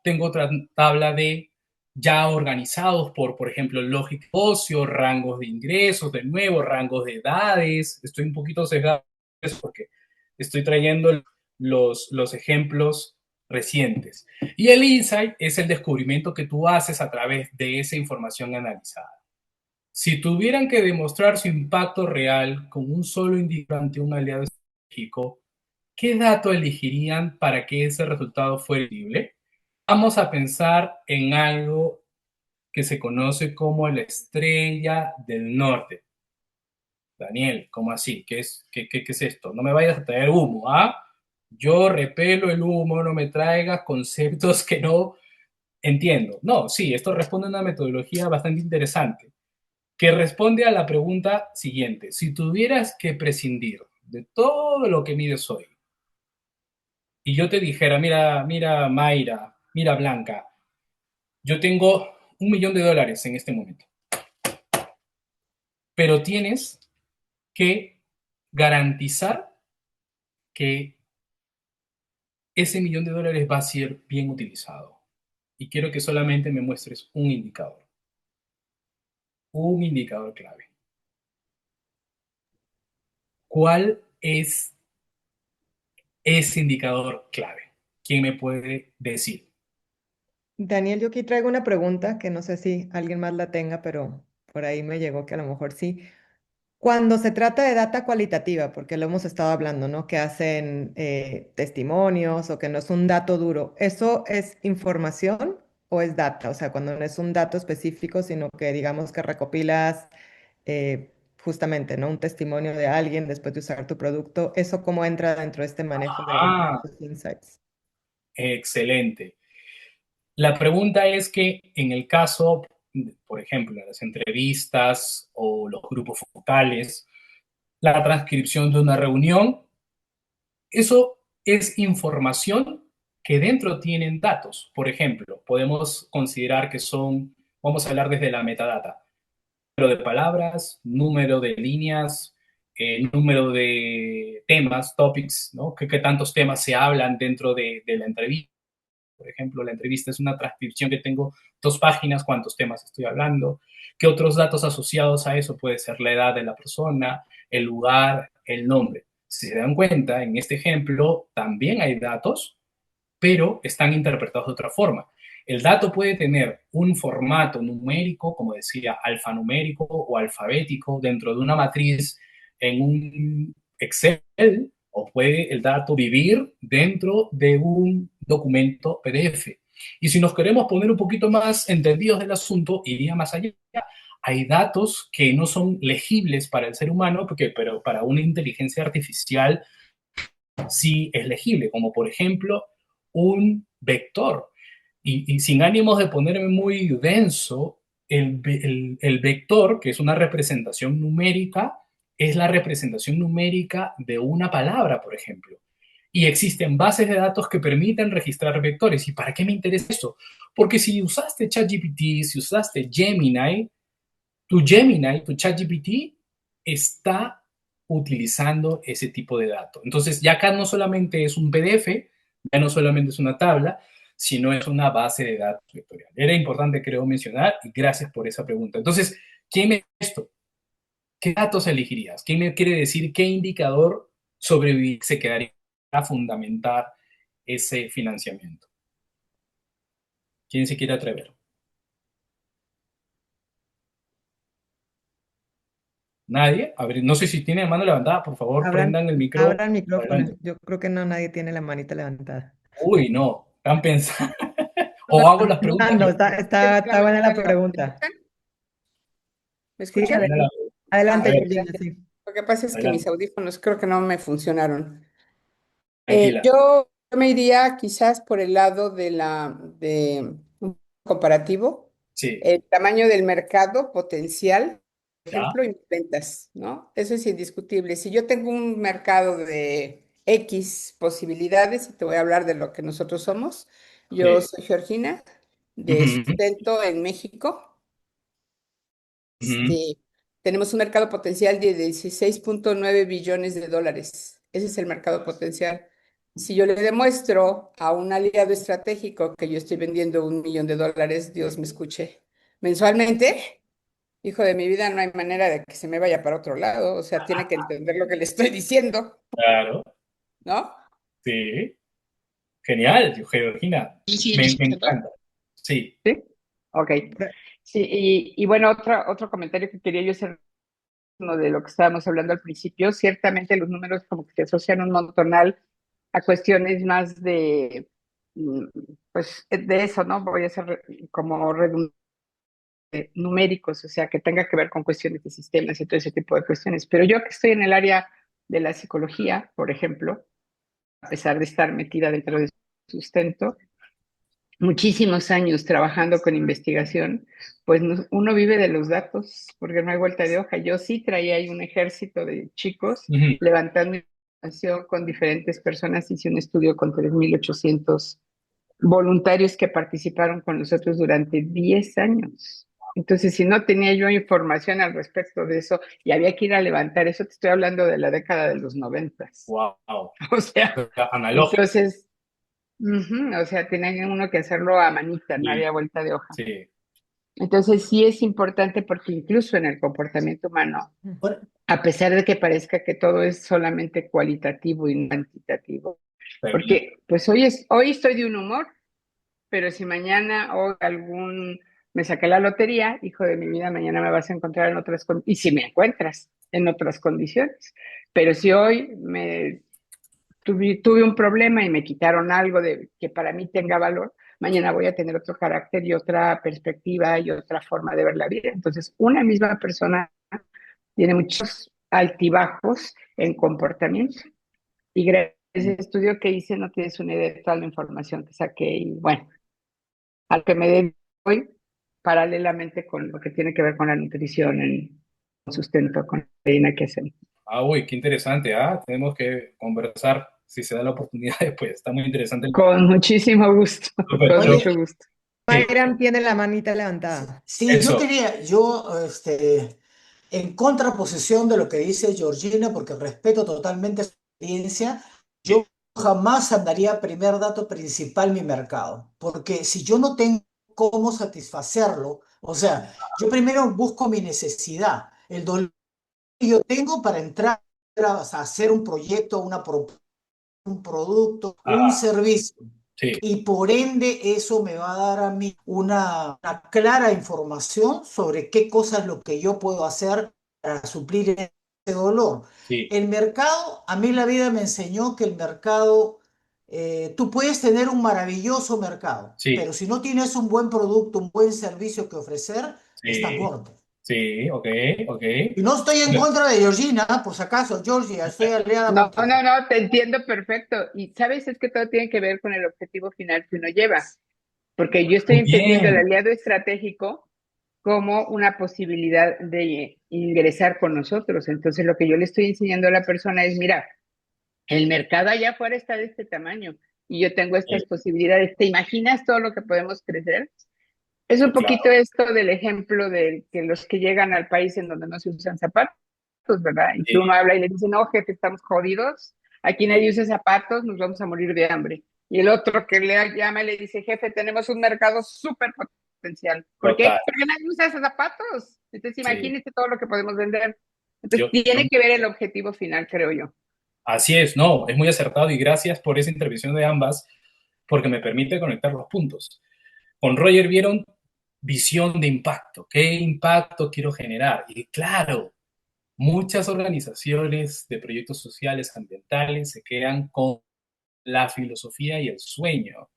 tengo otra tabla de ya organizados por ejemplo, lógica de ocio, rangos de ingresos, de nuevo, rangos de edades. Estoy un poquito sesgado porque estoy trayendo los ejemplos recientes. Y el insight es el descubrimiento que tú haces a través de esa información analizada. Si tuvieran que demostrar su impacto real con un solo indicador ante un aliado estratégico, ¿qué dato elegirían para que ese resultado fuera visible? Vamos a pensar en algo que se conoce como la estrella del norte. Daniel, ¿cómo así? ¿Qué es esto? No me vayas a traer humo, ¿ah? Yo repelo el humo, no me traigas conceptos que no entiendo. No, sí, esto responde a una metodología bastante interesante, que responde a la pregunta siguiente. Si tuvieras que prescindir de todo lo que mides hoy, y yo te dijera, mira Mayra, mira Blanca, yo tengo $1 millón en este momento, pero tienes que garantizar que ese $1 millón va a ser bien utilizado. Y quiero que solamente me muestres un indicador clave. ¿Cuál es ese indicador clave? ¿Quién me puede decir? Daniel, yo aquí traigo una pregunta que no sé si alguien más la tenga, pero por ahí me llegó que a lo mejor sí. Cuando se trata de data cualitativa, porque lo hemos estado hablando, ¿no? Que hacen testimonios o que no es un dato duro, ¿eso es información o es data? O sea, cuando no es un dato específico, sino que digamos que recopilas justamente, ¿no? Un testimonio de alguien después de usar tu producto, ¿eso cómo entra dentro de este manejo de Ah, los insights? excelente. La pregunta es que en el caso, por ejemplo, de las entrevistas o los grupos focales, la transcripción de una reunión, eso es información que dentro tienen datos. Por ejemplo, podemos considerar que son, vamos a hablar desde la metadata, número de palabras, número de líneas, número de temas, topics, ¿no? ¿Qué tantos temas se hablan dentro de la entrevista? Por ejemplo, la entrevista es una transcripción que tengo 2 páginas, cuántos temas estoy hablando, qué otros datos asociados a eso puede ser la edad de la persona, el lugar, el nombre. Si se dan cuenta, en este ejemplo también hay datos, pero están interpretados de otra forma. El dato puede tener un formato numérico, como decía, alfanumérico o alfabético dentro de una matriz en un Excel, o puede el dato vivir dentro de un documento PDF. Y si nos queremos poner un poquito más entendidos del asunto, iría más allá. Hay datos que no son legibles para el ser humano, pero para una inteligencia artificial sí es legible, como por ejemplo un vector. Y sin ánimos de ponerme muy denso, el vector, que es una representación numérica, es la representación numérica de una palabra, por ejemplo. Y existen bases de datos que permiten registrar vectores. ¿Y para qué me interesa eso? Porque si usaste ChatGPT, si usaste Gemini, tu ChatGPT está utilizando ese tipo de datos. Entonces, ya acá no solamente es un PDF, ya no solamente es una tabla, sino es una base de datos vectorial. Era importante, creo, mencionar, y gracias por esa pregunta. Entonces, ¿quién me esto? ¿Qué datos elegirías? ¿Quién me quiere decir qué indicador se quedaría a fundamentar ese financiamiento? ¿Quién se quiere atrever? ¿Nadie? A ver, no sé si tiene la mano levantada, por favor, Abran, prendan el micro. abran micrófono. Adelante. Yo creo que no, nadie tiene la manita levantada. Uy, no, están pensando. O hago las preguntas No, yo. está buena la pregunta. ¿Me Sí, escuchan? adelante, A ver, Georgina, sí. Lo que pasa es que mis adelante, audífonos creo que no me funcionaron. tranquila. Yo me iría quizás por el lado de un comparativo, Sí, el tamaño del mercado potencial, por ya, ejemplo, y ventas, ¿no? Eso es indiscutible. Si yo tengo un mercado de X posibilidades, y te voy a hablar de lo que nosotros somos, yo sí. soy Georgina, de Ujú, sustento en México. ujú. Este, tenemos un mercado potencial de 16.9 billones de dólares. Ese es el mercado potencial. Si yo le demuestro a un aliado estratégico que yo estoy vendiendo 1 millón de dólares, Dios me escuche, mensualmente, hijo de mi vida, no hay manera de que se me vaya para otro lado. O sea, tiene que entender lo que le estoy diciendo, Claro, ¿no? sí. Genial, Georgina. Sí, sí, Me listo. encanta. Sí. ¿Sí? Ok. Sí, y bueno, otro comentario que quería yo hacer, uno de lo que estábamos hablando al principio, ciertamente los números como que se asocian un montonal a cuestiones más de, mm, pues, de eso, ¿no? Voy a hacer como numéricos, o sea, que tenga que ver con cuestiones de sistemas y todo ese tipo de cuestiones. Pero yo que estoy en el área de la psicología, por ejemplo, a pesar de estar metida dentro de sustento, muchísimos años trabajando con investigación, pues uno vive de los datos, porque no hay vuelta de hoja. Yo sí traía ahí un ejército de chicos Ujú. levantando información con diferentes personas. Hice un estudio con 3.800 voluntarios que participaron con nosotros durante 10 años. Entonces, si no tenía yo información al respecto de eso y había que ir a levantar eso, te estoy hablando de la década de los 90. Wow. O sea, Analógico. entonces, o sea, tenía uno que hacerlo a manita, no Sí, había vuelta de hoja. sí. Entonces, sí es importante porque incluso en el comportamiento humano, Bueno, a pesar de que parezca que todo es solamente cualitativo y no cuantitativo, Perfecto. porque pues hoy estoy de un humor, pero si mañana o me saqué la lotería, hijo de mi vida, mañana me vas a encontrar en otras condiciones, y si me encuentras en otras condiciones. Pero si hoy tuve un problema y me quitaron algo que para mí tenga valor, mañana voy a tener otro carácter y otra perspectiva y otra forma de ver la vida. Entonces, una misma persona tiene muchos altibajos en comportamiento. Y gracias a ese estudio que hice, no tienes una idea de toda la información que saqué. Y bueno, al que me dedico hoy, paralelamente con lo que tiene que ver con la nutrición, en sustento, con la proteína que hacemos. Uy, qué interesante, tenemos que conversar si se da la oportunidad después. Está muy interesante. Con muchísimo gusto, Súper, con súper. mucho gusto. Mayram tiene la manita levantada. Sí, Eso. En contraposición de lo que dice Georgina, porque respeto totalmente su experiencia, yo jamás andaría primer dato principal mi mercado, porque si yo no tengo cómo satisfacerlo, o sea, yo primero busco mi necesidad, el dolor que yo tengo para entrar a hacer un proyecto, un producto, un servicio. Sí. Y por ende eso me va a dar a mí una clara información sobre qué cosa es lo que yo puedo hacer para suplir ese dolor. Sí. El mercado, a mí la vida me enseñó que el mercado, tú puedes tener un maravilloso mercado, Sí. pero si no tienes un buen producto, un buen servicio que ofrecer, estás muerto. Sí, ok. Y no estoy en contra de Georgina, por si acaso, Georgia, estoy aliada No, contigo. no, te entiendo perfecto. Y sabes, es que todo tiene que ver con el objetivo final que uno lleva. Porque yo estoy entendiendo el aliado estratégico como una posibilidad de ingresar con nosotros. Entonces, lo que yo le estoy enseñando a la persona es, mira, el mercado allá afuera está de este tamaño y yo tengo estas posibilidades. ¿Te imaginas todo lo que podemos crecer? Es un poquito esto del ejemplo de que los que llegan al país en donde no se usan zapatos, ¿verdad? Y que uno habla y le dice, no, jefe, estamos jodidos, aquí nadie usa zapatos, nos vamos a morir de hambre. Y el otro que le llama y le dice, jefe, tenemos un mercado súper potencial. ¿Por qué? Porque nadie usa esos zapatos. Entonces, imagínese todo lo que podemos vender. Entonces, tiene que ver el objetivo final, creo yo. Así es, no, es muy acertado y gracias por esa intervención de ambas, porque me permite conectar los puntos. Con Roger vieron visión de impacto. ¿Qué impacto quiero generar? Y claro, muchas organizaciones de proyectos sociales, ambientales, se quedan con la filosofía y el sueño.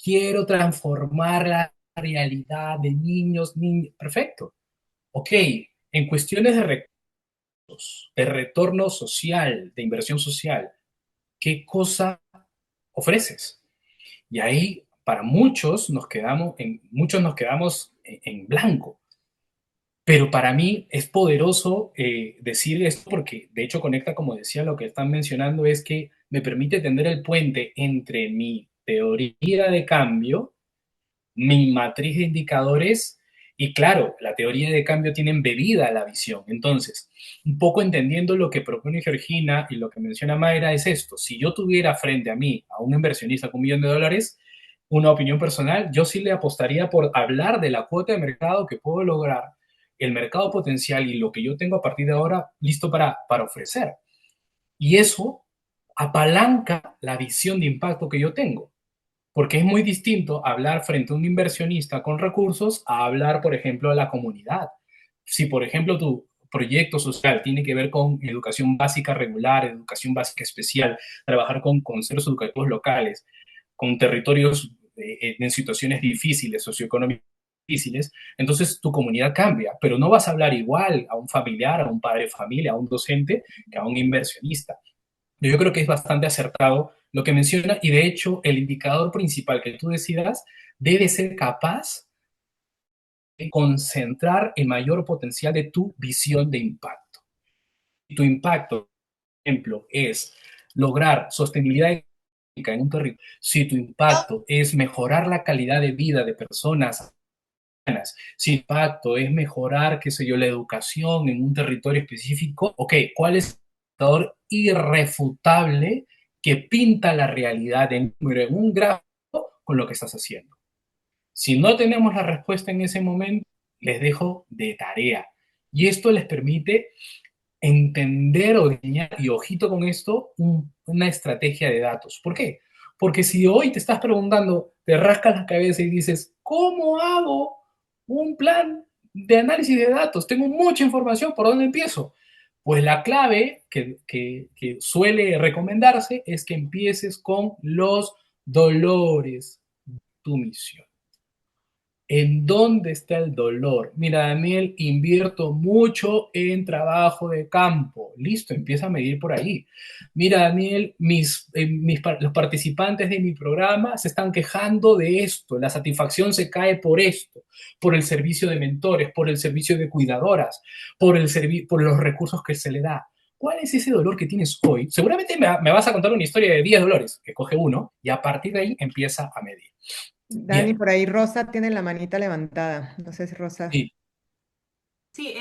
Quiero transformar la realidad de niños. Perfecto. Ok, en cuestiones de recursos, de retorno social, de inversión social, ¿qué cosa ofreces? Y ahí, para muchos nos quedamos en blanco. Pero para mí es poderoso decir esto porque de hecho conecta, como decía, lo que están mencionando es que me permite tender el puente entre mi teoría de cambio, mi matriz de indicadores y claro, la teoría de cambio tiene embebida la visión. Entonces, un poco entendiendo lo que propone Georgina y lo que menciona Mayra es esto. Si yo tuviera frente a mí a un inversionista con $1.000.000, una opinión personal, yo sí le apostaría por hablar de la cuota de mercado que puedo lograr, el mercado potencial y lo que yo tengo a partir de ahora listo para ofrecer. Y eso apalanca la visión de impacto que yo tengo. Porque es muy distinto hablar frente a un inversionista con recursos a hablar, por ejemplo, a la comunidad. Si, por ejemplo, tu proyecto social tiene que ver con educación básica regular, educación básica especial, trabajar con centros educativos locales, con territorios en situaciones difíciles, socioeconómicas difíciles, entonces tu comunidad cambia, pero no vas a hablar igual a un familiar, a un padre de familia, a un docente, que a un inversionista. Yo creo que es bastante acertado lo que menciona y de hecho el indicador principal que tú decidas debe ser capaz de concentrar el mayor potencial de tu visión de impacto. Si tu impacto, por ejemplo, es lograr sostenibilidad económica en un territorio, si tu impacto es mejorar la calidad de vida de personas, si el impacto es mejorar, qué sé yo, la educación en un territorio específico, ok, ¿cuál es el indicador irrefutable que pinta la realidad en un gráfico con lo que estás haciendo? Si no tenemos la respuesta en ese momento, les dejo de tarea. Y esto les permite entender o diseñar, y ojito con esto, una estrategia de datos. ¿Por qué? Porque si hoy te estás preguntando, te rascas la cabeza y dices, ¿cómo hago un plan de análisis de datos? Tengo mucha información, ¿por dónde empiezo? Pues la clave que suele recomendarse es que empieces con los dolores de tu misión. ¿En dónde está el dolor? Mira, Daniel, invierto mucho en trabajo de campo. Listo, empieza a medir por ahí. Mira, Daniel, los participantes de mi programa se están quejando de esto. La satisfacción se cae por esto, por el servicio de mentores, por el servicio de cuidadoras, por los recursos que se le da. ¿Cuál es ese dolor que tienes hoy? Seguramente me vas a contar una historia de 10 dolores, que coge uno, y a partir de ahí empieza a medir. Dani, Bien, por ahí Rosa tiene la manita levantada. No sé si Rosa. sí, Sí,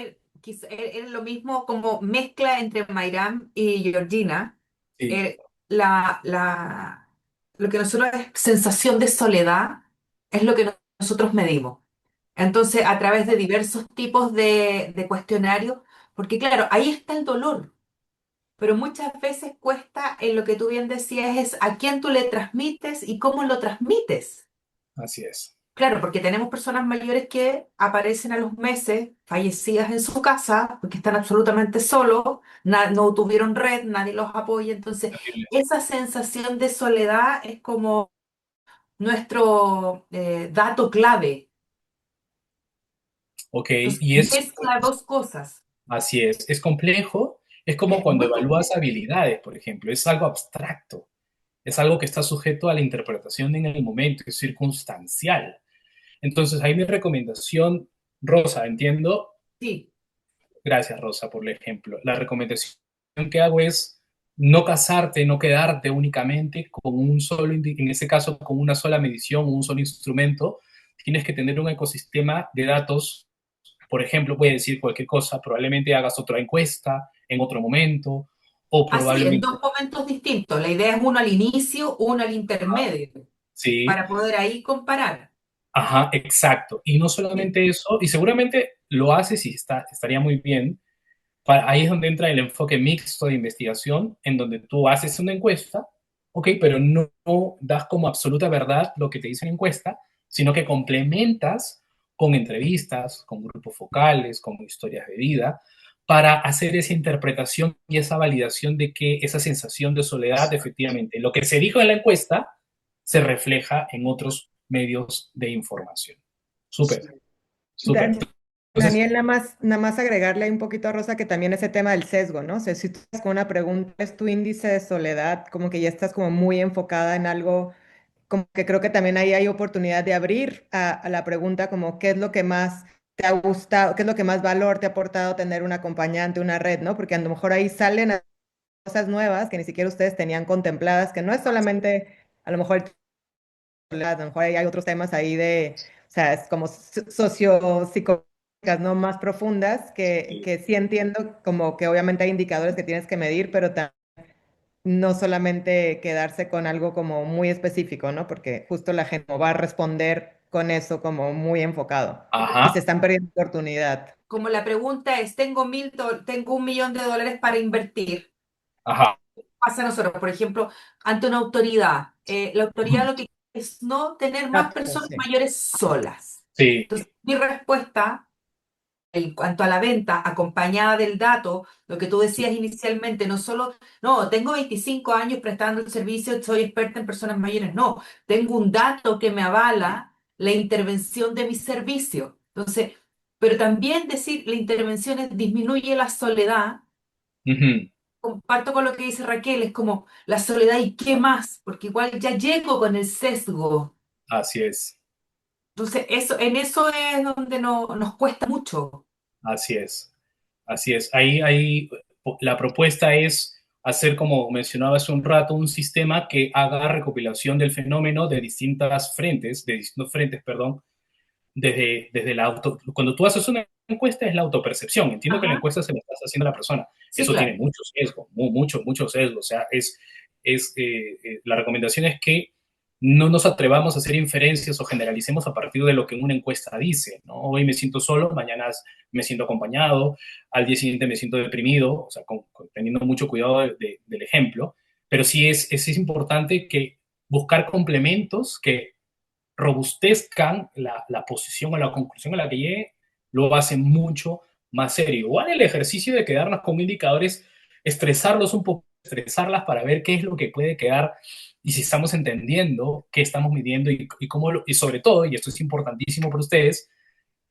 es lo mismo como mezcla entre Mayram y Georgina. sí. Eh, lo que nosotros es sensación de soledad es lo que nosotros medimos. Entonces, a través de diversos tipos de cuestionarios, porque claro, ahí está el dolor, pero muchas veces cuesta en lo que tú bien decías es a quién tú le transmites y cómo lo transmites. Así es. Claro, porque tenemos personas mayores que aparecen a los meses fallecidas en su casa porque están absolutamente solos, no tuvieron red, nadie los apoya. Entonces, esa sensación de soledad es como nuestro dato clave. Ok, Entonces, y mezcla dos cosas. así es complejo, es como Es cuando muy evalúas complejo. habilidades, por ejemplo, es algo abstracto, es algo que está sujeto a la interpretación en el momento, es circunstancial. Entonces, ahí mi recomendación, Rosa, entiendo, Sí, gracias Rosa por el ejemplo, la recomendación que hago es no casarte, no quedarte únicamente con un solo, en ese caso, con una sola medición, un solo instrumento, tienes que tener un ecosistema de datos. Por ejemplo, puede decir cualquier cosa, probablemente hagas otra encuesta en otro momento, o así, en probablemente, dos momentos distintos. La idea es uno al inicio, uno al intermedio, sí, para poder ahí comparar. ajá, exacto. Y no Sí. solamente eso, y seguramente lo haces y estaría muy bien. Ahí es donde entra el enfoque mixto de investigación, en donde tú haces una encuesta, ok, pero no das como absoluta verdad lo que te dice la encuesta, sino que complementas con entrevistas, con grupos focales, con historias de vida, para hacer esa interpretación y esa validación de que esa sensación de soledad, efectivamente, lo que se dijo en la encuesta, se refleja en otros medios de información. Súper, súper. Entonces, Daniel, nada más agregarle ahí un poquito a Rosa que también ese tema del sesgo, ¿no? O sea, si tú estás con una pregunta, es tu índice de soledad, como que ya estás como muy enfocada en algo, como que creo que también ahí hay oportunidad de abrir a la pregunta como qué es lo que más te ha gustado, qué es lo que más valor te ha aportado tener un acompañante, una red, ¿no? Porque a lo mejor ahí salen cosas nuevas que ni siquiera ustedes tenían contempladas, que no es solamente a lo mejor a lo mejor hay otros temas ahí de, o sea, es como sociopsicológicas, ¿no? Más profundas, que sí entiendo como que obviamente hay indicadores que tienes que medir, pero no solamente quedarse con algo como muy específico, ¿no? Porque justo la gente va a responder con eso como muy enfocado y se ajá, están perdiendo oportunidad. Como la pregunta es, tengo $1.000.000 para invertir. ajá. Pasa a nosotros, por ejemplo, ante una autoridad. La autoridad lo que quiere es no tener más Exacto, personas sí. mayores solas. Sí, Entonces, mi respuesta en cuanto a la venta, acompañada del dato, lo que tú decías inicialmente, no solo, no, tengo 25 años prestando el servicio, soy experta en personas mayores, no, tengo un dato que me avala la intervención de mi servicio. Entonces, pero también decir, la intervención disminuye la soledad. ujú, Comparto con lo que dice Raquel, es como la soledad y qué más, porque igual ya llego con el sesgo. así es. Entonces, en eso es donde nos cuesta mucho. Así es, así es. Ahí la propuesta es hacer, como mencionaba hace un rato, un sistema que haga recopilación del fenómeno de distintos frentes, perdón, desde la cuando tú haces una encuesta es la autopercepción. Entiendo que la Ajá, encuesta se la estás haciendo a la persona. sí, Eso tiene claro. mucho sesgo, mucho sesgo. O sea, la recomendación es que no nos atrevamos a hacer inferencias o generalicemos a partir de lo que una encuesta dice, ¿no? Hoy me siento solo, mañana me siento acompañado, al día siguiente me siento deprimido, o sea, teniendo mucho cuidado del ejemplo, pero sí es importante que buscar complementos que robustezcan la posición o la conclusión a la que llegue, lo hacen mucho más serio. Igual el ejercicio de quedarnos con indicadores, estresarlos un poco, estresarlas para ver qué es lo que puede quedar y si estamos entendiendo qué estamos midiendo y cómo, y sobre todo, y esto es importantísimo para ustedes,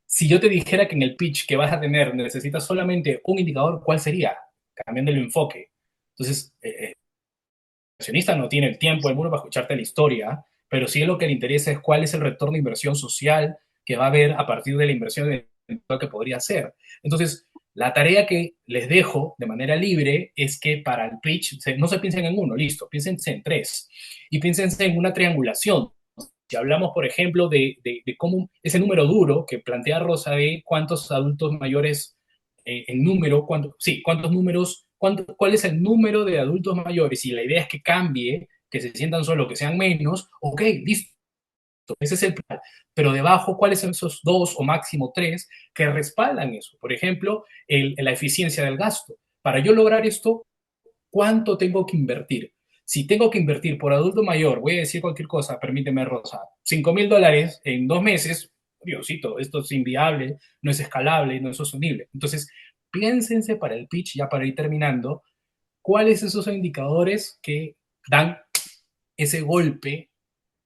si yo te dijera que en el pitch que vas a tener necesitas solamente un indicador, ¿cuál sería? Cambiando el enfoque. Entonces, el inversionista no tiene el tiempo del mundo para escucharte la historia, pero sí lo que le interesa es cuál es el retorno de inversión social que va a haber a partir de la inversión de lo que podría hacer. Entonces, la tarea que les dejo de manera libre es que para el pitch no se piensen en uno, listo, piénsense en tres y piénsense en una triangulación. Si hablamos, por ejemplo, de cómo ese número duro que plantea Rosa de cuántos adultos mayores en número, cuántos números, cuál es el número de adultos mayores, y la idea es que cambie, que se sientan solo, que sean menos, ok, listo, ese es el plan. Pero debajo, ¿cuáles son esos dos o máximo tres que respaldan eso? Por ejemplo, la eficiencia del gasto. Para yo lograr esto, ¿cuánto tengo que invertir? Si tengo que invertir por adulto mayor, voy a decir cualquier cosa, permíteme, Rosa, $5,000 en 2 meses, Diosito, esto es inviable, no es escalable, no es sostenible. Entonces, piénsense para el pitch, ya para ir terminando, cuáles esos indicadores que dan ese golpe,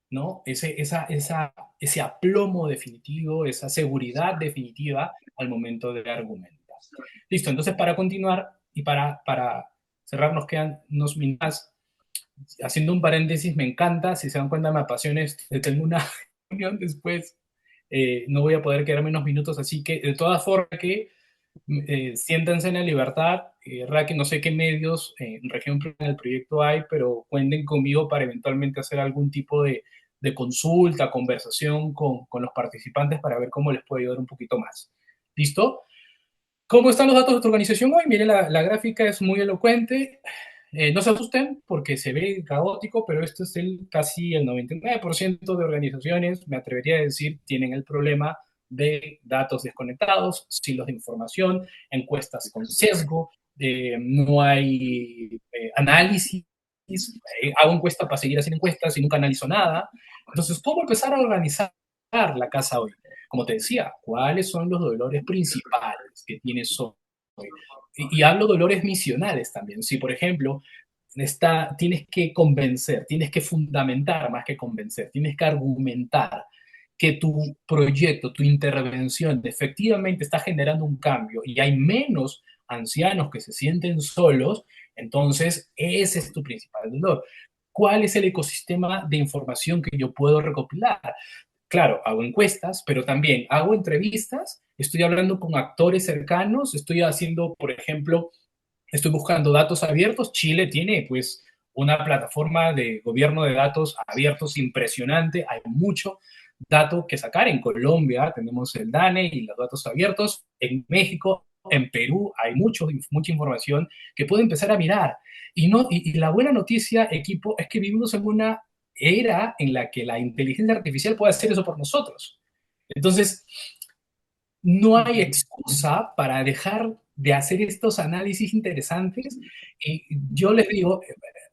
¿no? Ese aplomo definitivo, esa seguridad definitiva al momento de argumentar. Listo, entonces para continuar y para cerrar nos quedan unos minutos. Haciendo un paréntesis, me encanta, si se dan cuenta me apasiona esto, tengo una reunión después, no voy a poder quedarme unos minutos, así que de todas formas que siéntanse en la libertad, Raquel, no sé qué medios en Región Plena del proyecto hay, pero cuenten conmigo para eventualmente hacer algún tipo de consulta, conversación con los participantes para ver cómo les puedo ayudar un poquito más. ¿Listo? ¿Cómo están los datos de tu organización hoy? Miren, la gráfica es muy elocuente. No se asusten porque se ve caótico, pero esto es casi el 99% de organizaciones, me atrevería a decir, tienen el problema de datos desconectados, silos de información, encuestas con sesgo, no hay análisis, hago encuesta para seguir haciendo encuestas y nunca analizo nada. Entonces, ¿cómo empezar a organizar la casa hoy? Como te decía, ¿cuáles son los dolores principales que tienes hoy? Y hablo dolores misionales también. Si, por ejemplo, tienes que convencer, tienes que fundamentar más que convencer, tienes que argumentar que tu proyecto, tu intervención efectivamente está generando un cambio y hay menos ancianos que se sienten solos, entonces ese es tu principal dolor. ¿Cuál es el ecosistema de información que yo puedo recopilar? Claro, hago encuestas, pero también hago entrevistas, estoy hablando con actores cercanos, estoy haciendo, por ejemplo, estoy buscando datos abiertos. Chile tiene, pues, una plataforma de gobierno de datos abiertos impresionante, hay mucho dato que sacar. En Colombia tenemos el DANE y los datos abiertos, en México, en Perú hay mucha información que puedo empezar a mirar. Y la buena noticia, equipo, es que vivimos en una era en la que la inteligencia artificial puede hacer eso por nosotros. Entonces, no hay excusa para dejar de hacer estos análisis interesantes. Y yo les digo,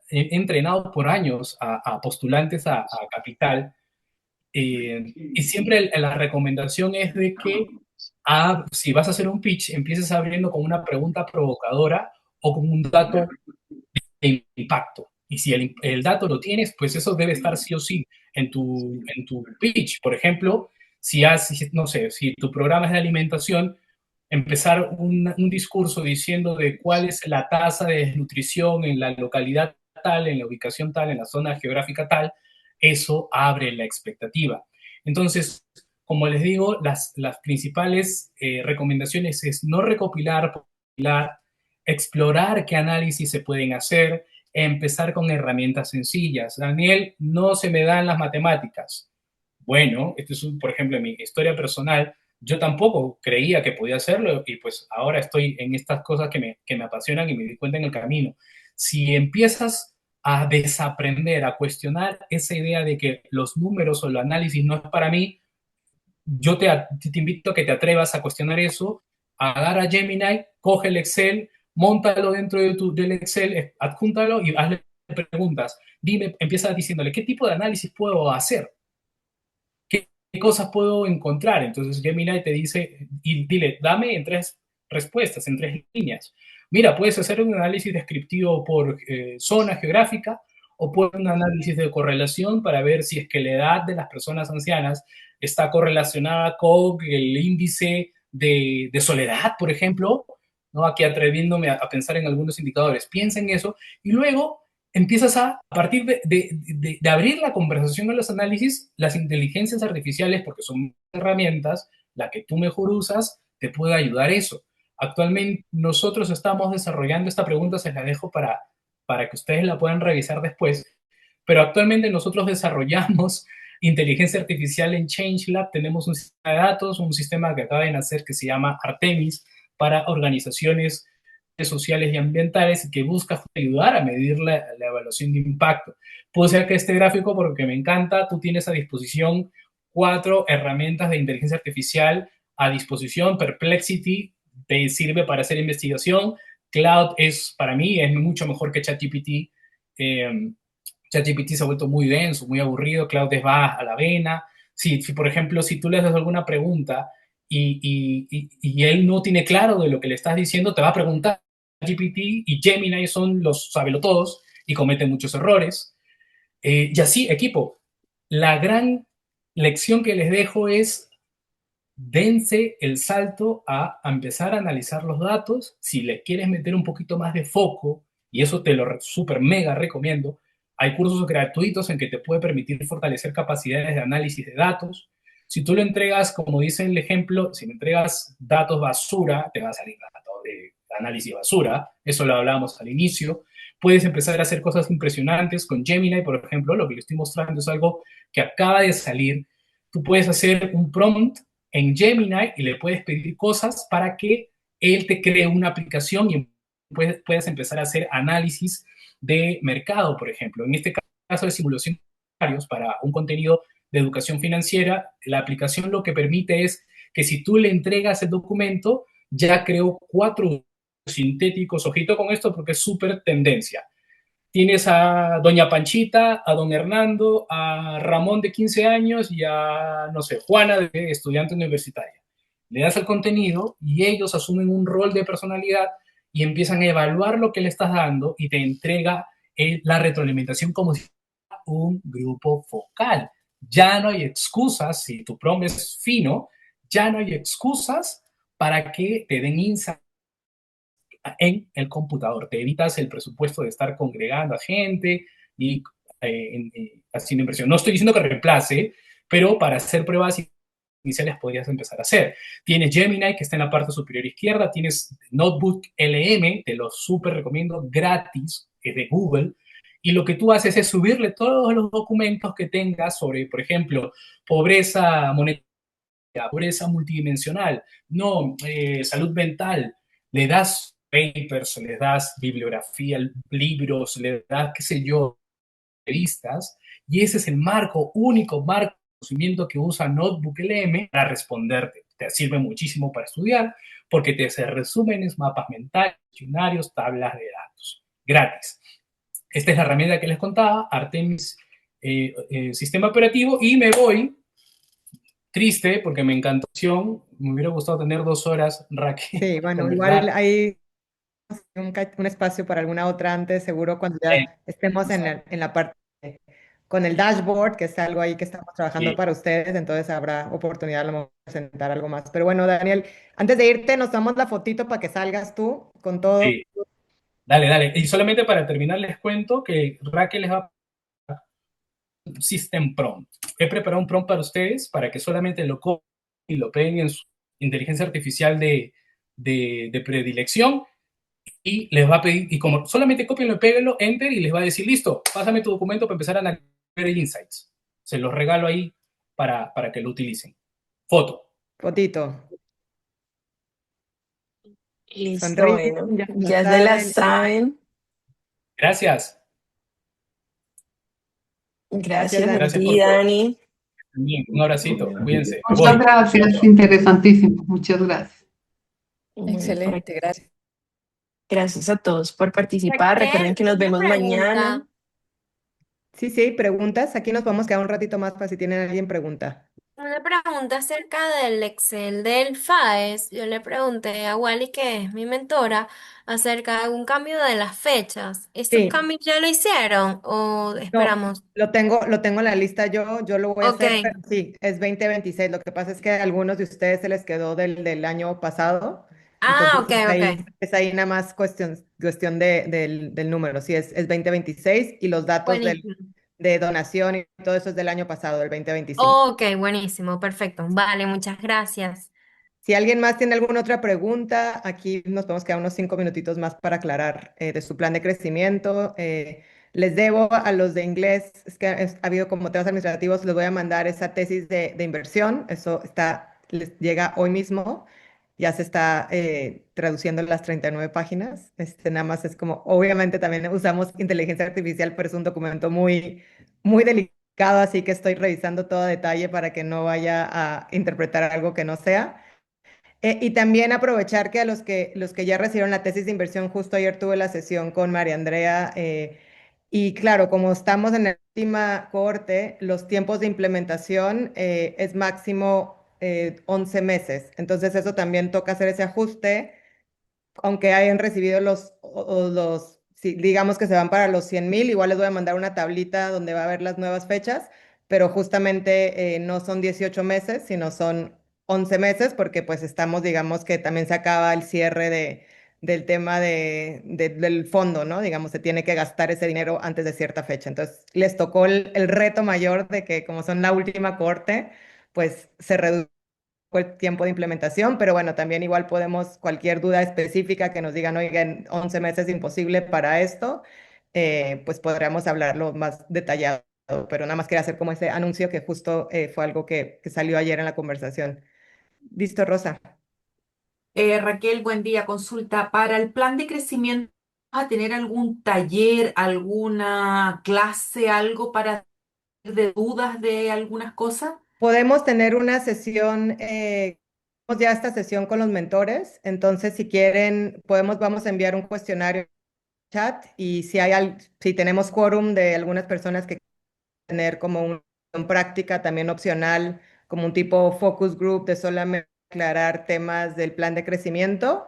he entrenado por años a postulantes a Capital, y siempre la recomendación es de que si vas a hacer un pitch, empieces abriendo con una pregunta provocadora o con un dato de impacto. Y si el dato lo tienes, pues eso debe estar sí o sí en tu pitch. Por ejemplo, no sé, si tu programa es de alimentación, empezar un discurso diciendo de cuál es la tasa de desnutrición en la localidad tal, en la ubicación tal, en la zona geográfica tal, eso abre la expectativa. Entonces, como les digo, las principales recomendaciones es no recopilar, explorar qué análisis se pueden hacer, empezar con herramientas sencillas. Daniel, no se me dan las matemáticas. Bueno, esto es, por ejemplo, en mi historia personal, yo tampoco creía que podía hacerlo y pues ahora estoy en estas cosas que me apasionan y me di cuenta en el camino. Si empiezas a desaprender, a cuestionar esa idea de que los números o el análisis no es para mí, yo te invito a que te atrevas a cuestionar eso, agarra Gemini, coge el Excel, móntalo dentro del Excel, adjúntalo y hazle preguntas. Dime, empieza diciéndole, ¿qué tipo de análisis puedo hacer? ¿qué cosas puedo encontrar? Entonces Gemini te dice, y dile, dame en 3 respuestas, en 3 líneas. Mira, puedes hacer un análisis descriptivo por zona geográfica o puedes un análisis de correlación para ver si es que la edad de las personas ancianas está correlacionada con el índice de soledad, por ejemplo, ¿no? Aquí atreviéndome a pensar en algunos indicadores. Piensa en eso y luego empiezas a partir de abrir la conversación en los análisis, las inteligencias artificiales, porque son herramientas, la que tú mejor usas, te puede ayudar eso. Actualmente nosotros estamos desarrollando esta pregunta, se la dejo para que ustedes la puedan revisar después, pero actualmente nosotros desarrollamos inteligencia artificial en ChangeLab, tenemos un sistema de datos, un sistema que acaba de nacer que se llama Artemis para organizaciones sociales y ambientales que busca ayudar a medir la evaluación de impacto. Puse acá este gráfico porque me encanta, tú tienes a disposición 4 herramientas de inteligencia artificial a disposición. Perplexity te sirve para hacer investigación, Cloud es, para mí, es mucho mejor que ChatGPT. ChatGPT se ha vuelto muy denso, muy aburrido, Cloud es va a la vena. Si, por ejemplo, si tú le das alguna pregunta y él no tiene claro de lo que le estás diciendo, te va a preguntar. GPT y Gemini son los sabelotodos y cometen muchos errores. Y así, equipo, la gran lección que les dejo es dense el salto a empezar a analizar los datos. Si le quieres meter un poquito más de foco, y eso te lo super mega recomiendo, hay cursos gratuitos en que te puede permitir fortalecer capacidades de análisis de datos. Si tú lo entregas, como dice el ejemplo, si le entregas datos basura, te va a salir datos de análisis basura, eso lo hablábamos al inicio. Puedes empezar a hacer cosas impresionantes con Gemini, por ejemplo, lo que le estoy mostrando es algo que acaba de salir. Tú puedes hacer un prompt en Gemini y le puedes pedir cosas para que él te cree una aplicación y puedes empezar a hacer análisis de mercado, por ejemplo. En este caso de simulación para un contenido de educación financiera, la aplicación lo que permite es que si tú le entregas el documento, ya creó 4 sintéticos. Ojito con esto porque es súper tendencia. Tienes a doña Panchita, a don Hernando, a Ramón de 15 años y a, no sé, Juana de estudiante universitaria. Le das el contenido y ellos asumen un rol de personalidad y empiezan a evaluar lo que le estás dando y te entrega la retroalimentación como si fuera un grupo focal. Ya no hay excusas, si tu prompt es fino, ya no hay excusas para que te den insight en el computador. Te evitas el presupuesto de estar congregando a gente y haciendo inversión. No estoy diciendo que reemplace, pero para hacer pruebas iniciales podrías empezar a hacer. Tienes Gemini, que está en la parte superior izquierda, tienes Notebook LM, te lo súper recomiendo, gratis, es de Google, y lo que tú haces es subirle todos los documentos que tengas sobre, por ejemplo, pobreza monetaria, pobreza multidimensional, no, salud mental, le das papers, le das bibliografía, libros, le das, qué sé yo, revistas, y ese es el único marco de conocimiento que usa Notebook LM para responderte. Te sirve muchísimo para estudiar porque te hace resúmenes, mapas mentales, diccionarios, tablas de datos. Gratis. Esta es la herramienta que les contaba, Artemis Sistema Operativo, y me voy triste porque me encantó. Me hubiera gustado tener 2 horas, Raquel. Sí, bueno, igual hay un espacio para alguna otra antes, seguro cuando ya estemos en la parte con el dashboard, que es algo ahí que estamos trabajando para ustedes, entonces habrá oportunidad a lo mejor de presentar algo más. Pero bueno, Daniel, antes de irte, nos damos la fotito para que salgas tú con todo. Sí. Dale. Y solamente para terminar les cuento que Raquel les va a un System Prompt. He preparado un prompt para ustedes para que solamente lo copien y lo peguen en su inteligencia artificial de predilección y les va a pedir, y como solamente copienlo y péguenlo, enter, y les va a decir, listo, pásame tu documento para empezar a analizar el insights. Se los regalo ahí para que lo utilicen. Fotito. Listo, Sonríe, bueno, ya ya se la saben. Gracias. Gracias a Gracias ti, por todo. Dani. Bien, un abracito, cuídense. Muchas gracias, interesantísimo. Muchas gracias. Excelente, gracias. Gracias a todos por participar. Recuerden que nos vemos mañana. Sí, preguntas. Aquí nos vamos a quedar un ratito más para si tienen alguien pregunta. Una pregunta acerca del Excel del FAES. Yo le pregunté a Wally, que es mi mentora, acerca de algún cambio de las fechas. ¿Estos Sí, cambios ya lo hicieron o no, esperamos? lo tengo en la lista yo lo voy a Ok. hacer, pero sí, es 2026. Lo que pasa es que a algunos de ustedes se les quedó del año pasado, Ah, entonces ok, ok. es ahí nada más cuestión del número. Sí, es 2026 y los datos Buenísimo. de donación y todo eso es del año pasado, del 2025. Ok, buenísimo, perfecto. Vale, muchas gracias. Si alguien más tiene alguna otra pregunta, aquí nos podemos quedar unos 5 minutitos más para aclarar de su plan de crecimiento. Les debo a los de inglés, es que ha habido como temas administrativos, les voy a mandar esa tesis de inversión. Eso les llega hoy mismo. Ya se está traduciendo en las 39 páginas. Nada más es como, obviamente también usamos inteligencia artificial, pero es un documento muy delicado, así que estoy revisando todo a detalle para que no vaya a interpretar algo que no sea. Y también aprovechar que a los que ya recibieron la tesis de inversión, justo ayer tuve la sesión con María Andrea, y claro, como estamos en la última cohorte, los tiempos de implementación es máximo 11 meses. Entonces eso también toca hacer ese ajuste aunque hayan recibido digamos que se van para los 100,000, igual les voy a mandar una tablita donde va a haber las nuevas fechas, pero justamente no son 18 meses, sino son 11 meses, porque pues estamos, digamos que también se acaba el cierre del tema del fondo, ¿no? Digamos, se tiene que gastar ese dinero antes de cierta fecha. Entonces, les tocó el reto mayor de que como son la última corte, pues se reduce el tiempo de implementación, pero bueno, también igual podemos, cualquier duda específica que nos digan, oigan, 11 meses imposible para esto, pues podríamos hablarlo más detallado, pero nada más quería hacer como ese anuncio que justo fue algo que salió ayer en la conversación. Listo, Rosa. Raquel, buen día. Consulta, para el plan de crecimiento, ¿vas a tener algún taller, alguna clase, algo para de dudas de algunas cosas? Podemos tener una sesión, tenemos ya esta sesión con los mentores, entonces si quieren, vamos a enviar un cuestionario chat y si tenemos quórum de algunas personas que tener como una práctica también opcional, como un tipo focus group de solamente aclarar temas del plan de crecimiento,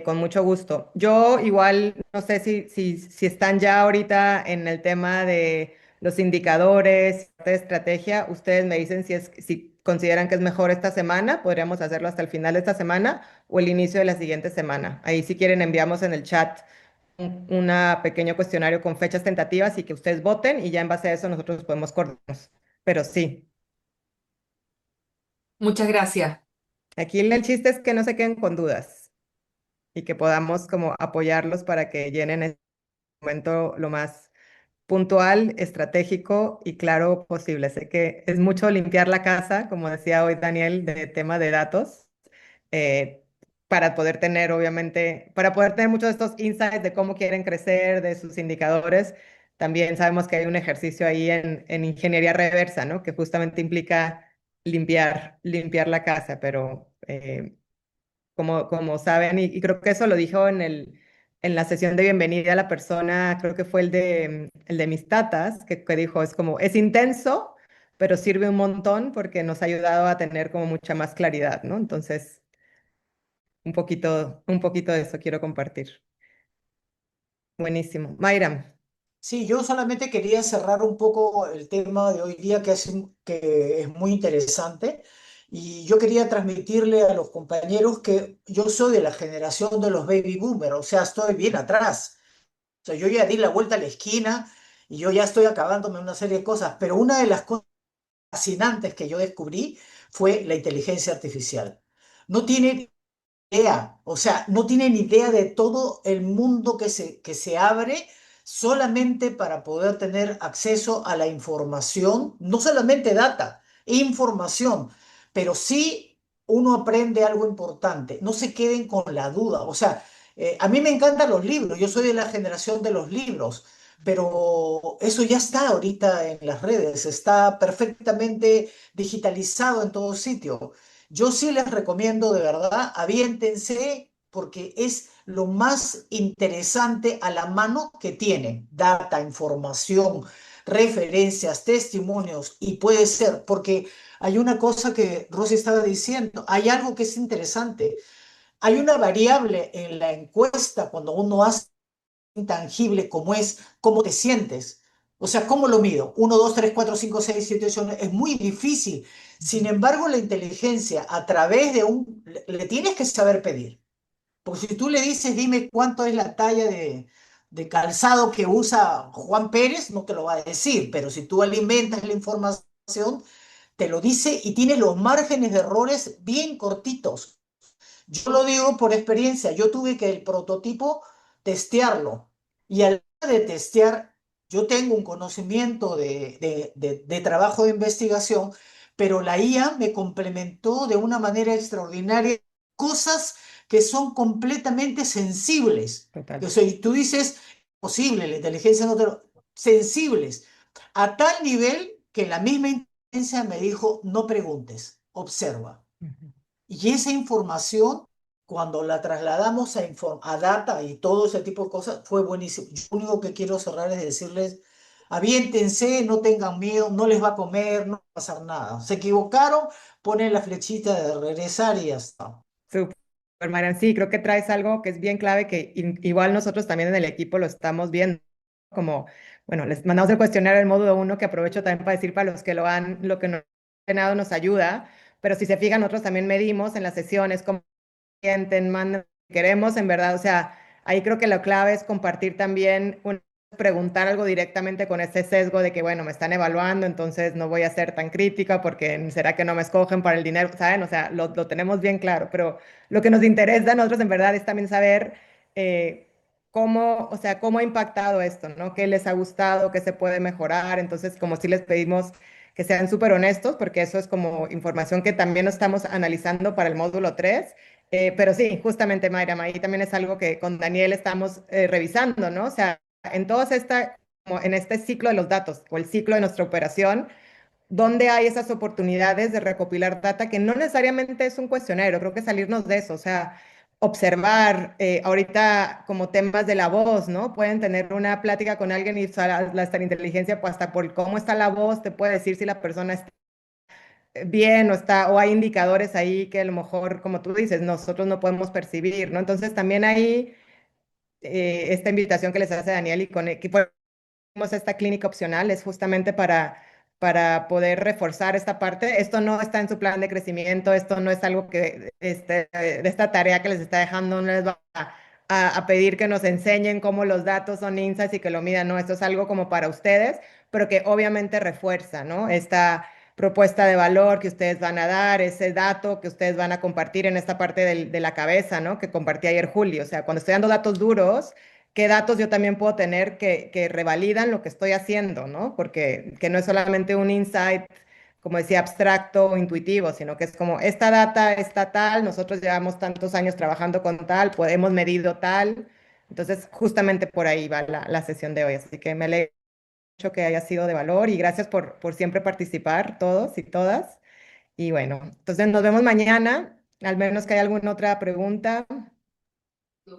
con mucho gusto. Yo igual, no sé si están ya ahorita en el tema de los indicadores, de estrategia, ustedes me dicen si consideran que es mejor esta semana, podríamos hacerlo hasta el final de esta semana o el inicio de la siguiente semana. Ahí si quieren enviamos en el chat una pequeño cuestionario con fechas tentativas y que ustedes voten y ya en base a eso nosotros podemos coordinarnos. Pero sí, Muchas gracias. aquí el chiste es que no se queden con dudas y que podamos como apoyarlos para que llenen el momento lo más puntual, estratégico y claro posible. Sé que es mucho limpiar la casa, como decía hoy Daniel, de tema de datos, eh, para poder tener, obviamente, para poder tener muchos de estos insights de cómo quieren crecer, de sus indicadores. También sabemos que hay un ejercicio ahí en ingeniería reversa, ¿no? Que justamente implica limpiar la casa, pero como saben, y creo que eso lo dijo en la sesión de bienvenida a la persona, creo que fue el de mis tatas, que dijo, es intenso, pero sirve un montón porque nos ha ayudado a tener como mucha más claridad, ¿no? Entonces, un poquito de eso quiero compartir. Buenísimo. Mayram, Sí, yo solamente quería cerrar un poco el tema de hoy día que es muy interesante y yo quería transmitirle a los compañeros que yo soy de la generación de los baby boomers, o sea, estoy bien atrás. O sea, yo ya di la vuelta a la esquina y yo ya estoy acabándome una serie de cosas, pero una de las cosas fascinantes que yo descubrí fue la inteligencia artificial. No tiene idea, o sea, no tienen idea de todo el mundo que se abre solamente para poder tener acceso a la información, no solamente data, información, pero sí uno aprende algo importante, no se queden con la duda, o sea, a mí me encantan los libros, yo soy de la generación de los libros. Pero eso ya está ahorita en las redes, está perfectamente digitalizado en todo sitio. Yo sí les recomiendo de verdad, aviéntense porque es lo más interesante a la mano que tienen. Data, información, referencias, testimonios, y puede ser, porque hay una cosa que Rosy estaba diciendo, hay algo que es interesante. Hay una variable en la encuesta cuando uno hace intangible como es cómo te sientes. O sea, ¿cómo lo mido? 1, 2, 3, 4, 5, 6, 7, 8, 9. Es muy difícil. Sin embargo, la inteligencia a través de le tienes que saber pedir. Porque si tú le dices, dime cuánto es la talla de calzado que usa Juan Pérez, no te lo va a decir. Pero si tú alimentas la información, te lo dice y tiene los márgenes de errores bien cortitos. Yo lo digo por experiencia, yo tuve que el prototipo testearlo y al de testear, yo tengo un conocimiento de trabajo de investigación, pero la IA me complementó de una manera extraordinaria cosas que son completamente sensibles. Total. O sea, y tú dices, posible, la inteligencia no te lo... Sensibles, a tal nivel que la misma inteligencia me dijo, no preguntes, observa. Y esa información, cuando la trasladamos a data y todo ese tipo de cosas, fue buenísimo. Yo lo único que quiero cerrar es decirles, aviéntense, no tengan miedo, no les va a comer, no va a pasar nada. Se equivocaron, ponen la flechita de regresar y ya está. Súper, Marian. Sí, creo que traes algo que es bien clave, que igual nosotros también en el equipo lo estamos viendo, como, bueno, les mandamos el cuestionario del módulo 1, que aprovecho también para decir para los que lo que nos han llenado nos ayuda, pero si se fijan, nosotros también medimos en las sesiones cómo sienten, mandan, queremos en verdad, o sea, ahí creo que la clave es compartir también, preguntar algo directamente con ese sesgo de que, bueno, me están evaluando, entonces no voy a ser tan crítica porque será que no me escogen para el dinero, ¿saben? O sea, lo tenemos bien claro, pero lo que nos interesa a nosotros en verdad es también saber cómo, o sea, cómo ha impactado esto, ¿no? ¿Qué les ha gustado? ¿Qué se puede mejorar? Entonces, como si les pedimos que sean súper honestos, porque eso es como información que también estamos analizando para el módulo 3. Pero sí, justamente, Mayra, ahí también es algo que con Daniel estamos revisando, ¿no? O sea, en todo como en este ciclo de los datos o el ciclo de nuestra operación, ¿dónde hay esas oportunidades de recopilar data que no necesariamente es un cuestionario? Creo que salirnos de eso, o sea, observar ahorita como temas de la voz, ¿no? Pueden tener una plática con alguien y la inteligencia, pues hasta por cómo está la voz, te puede decir si la persona está bien o está, o hay indicadores ahí que a lo mejor, como tú dices, nosotros no podemos percibir, ¿no? Entonces también ahí esta invitación que les hace Daniel y con que hicimos esta clínica opcional es justamente para poder reforzar esta parte. Esto no está en su plan de crecimiento, esto no es algo que de esta tarea que les está dejando, no les va a pedir que nos enseñen cómo los datos son insights y que lo midan, no, esto es algo como para ustedes, pero que obviamente refuerza, ¿no? Esta propuesta de valor que ustedes van a dar, ese dato que ustedes van a compartir en esta parte de la cabeza, ¿no? Que compartí ayer Julio. O sea, cuando estoy dando datos duros, ¿qué datos yo también puedo tener que revalidan lo que estoy haciendo, ¿no? Porque que no es solamente un insight, como decía, abstracto o intuitivo, sino que es como, esta data está tal, nosotros llevamos tantos años trabajando con tal, hemos medido tal. Entonces, justamente por ahí va la sesión de hoy. Así que me alegro mucho que haya sido de valor y gracias por siempre participar, todos y todas. Y bueno, entonces nos vemos mañana, al menos que haya alguna otra pregunta.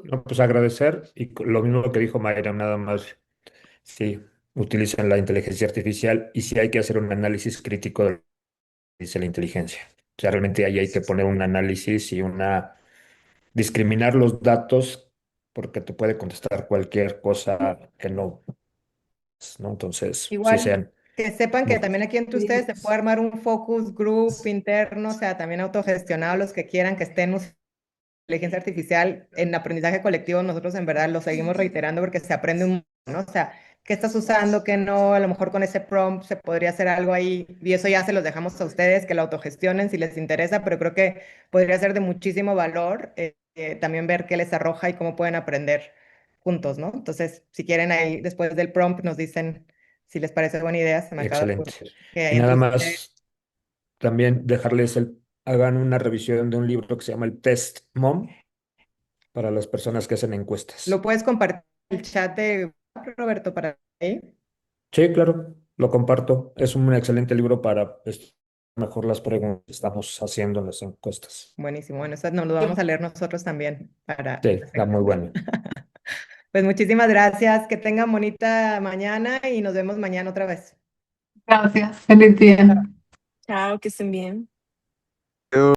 No, pues agradecer y lo mismo que dijo Mayra, nada más, sí, utilicen la inteligencia artificial y sí hay que hacer un análisis crítico de lo que dice la inteligencia. O sea, realmente ahí hay que poner un análisis y discriminar los datos porque te puede contestar cualquier cosa que no, ¿no? Entonces, sí Igual sean. que sepan que muy- también aquí entre ustedes se puede armar un focus group interno, o sea, también autogestionado, los que quieran que estén usando inteligencia artificial en aprendizaje colectivo, nosotros en verdad lo seguimos reiterando porque se aprende un montón, ¿no? O sea, ¿qué estás usando? ¿Qué no? A lo mejor con ese prompt se podría hacer algo ahí y eso ya se los dejamos a ustedes que lo autogestionen si les interesa, pero creo que podría ser de muchísimo valor también ver qué les arroja y cómo pueden aprender juntos, ¿no? Entonces, si quieren ahí después del prompt nos dicen si les parece buena idea, se me acaba de Excelente. ocurrir que Y ahí nada entre ustedes. más también hagan una revisión de un libro que se llama El Test Mom para las personas que hacen encuestas. ¿Lo puedes compartir en el chat de Roberto para ahí? Sí, claro, lo comparto. Es un excelente libro para mejor las preguntas que estamos haciendo en las encuestas. Buenísimo. Bueno, eso nos lo vamos a leer nosotros también para Sí, está muy bueno. Pues muchísimas gracias, que tengan bonita mañana y nos vemos mañana otra vez. Gracias. Feliz día. Chao, que estén bien.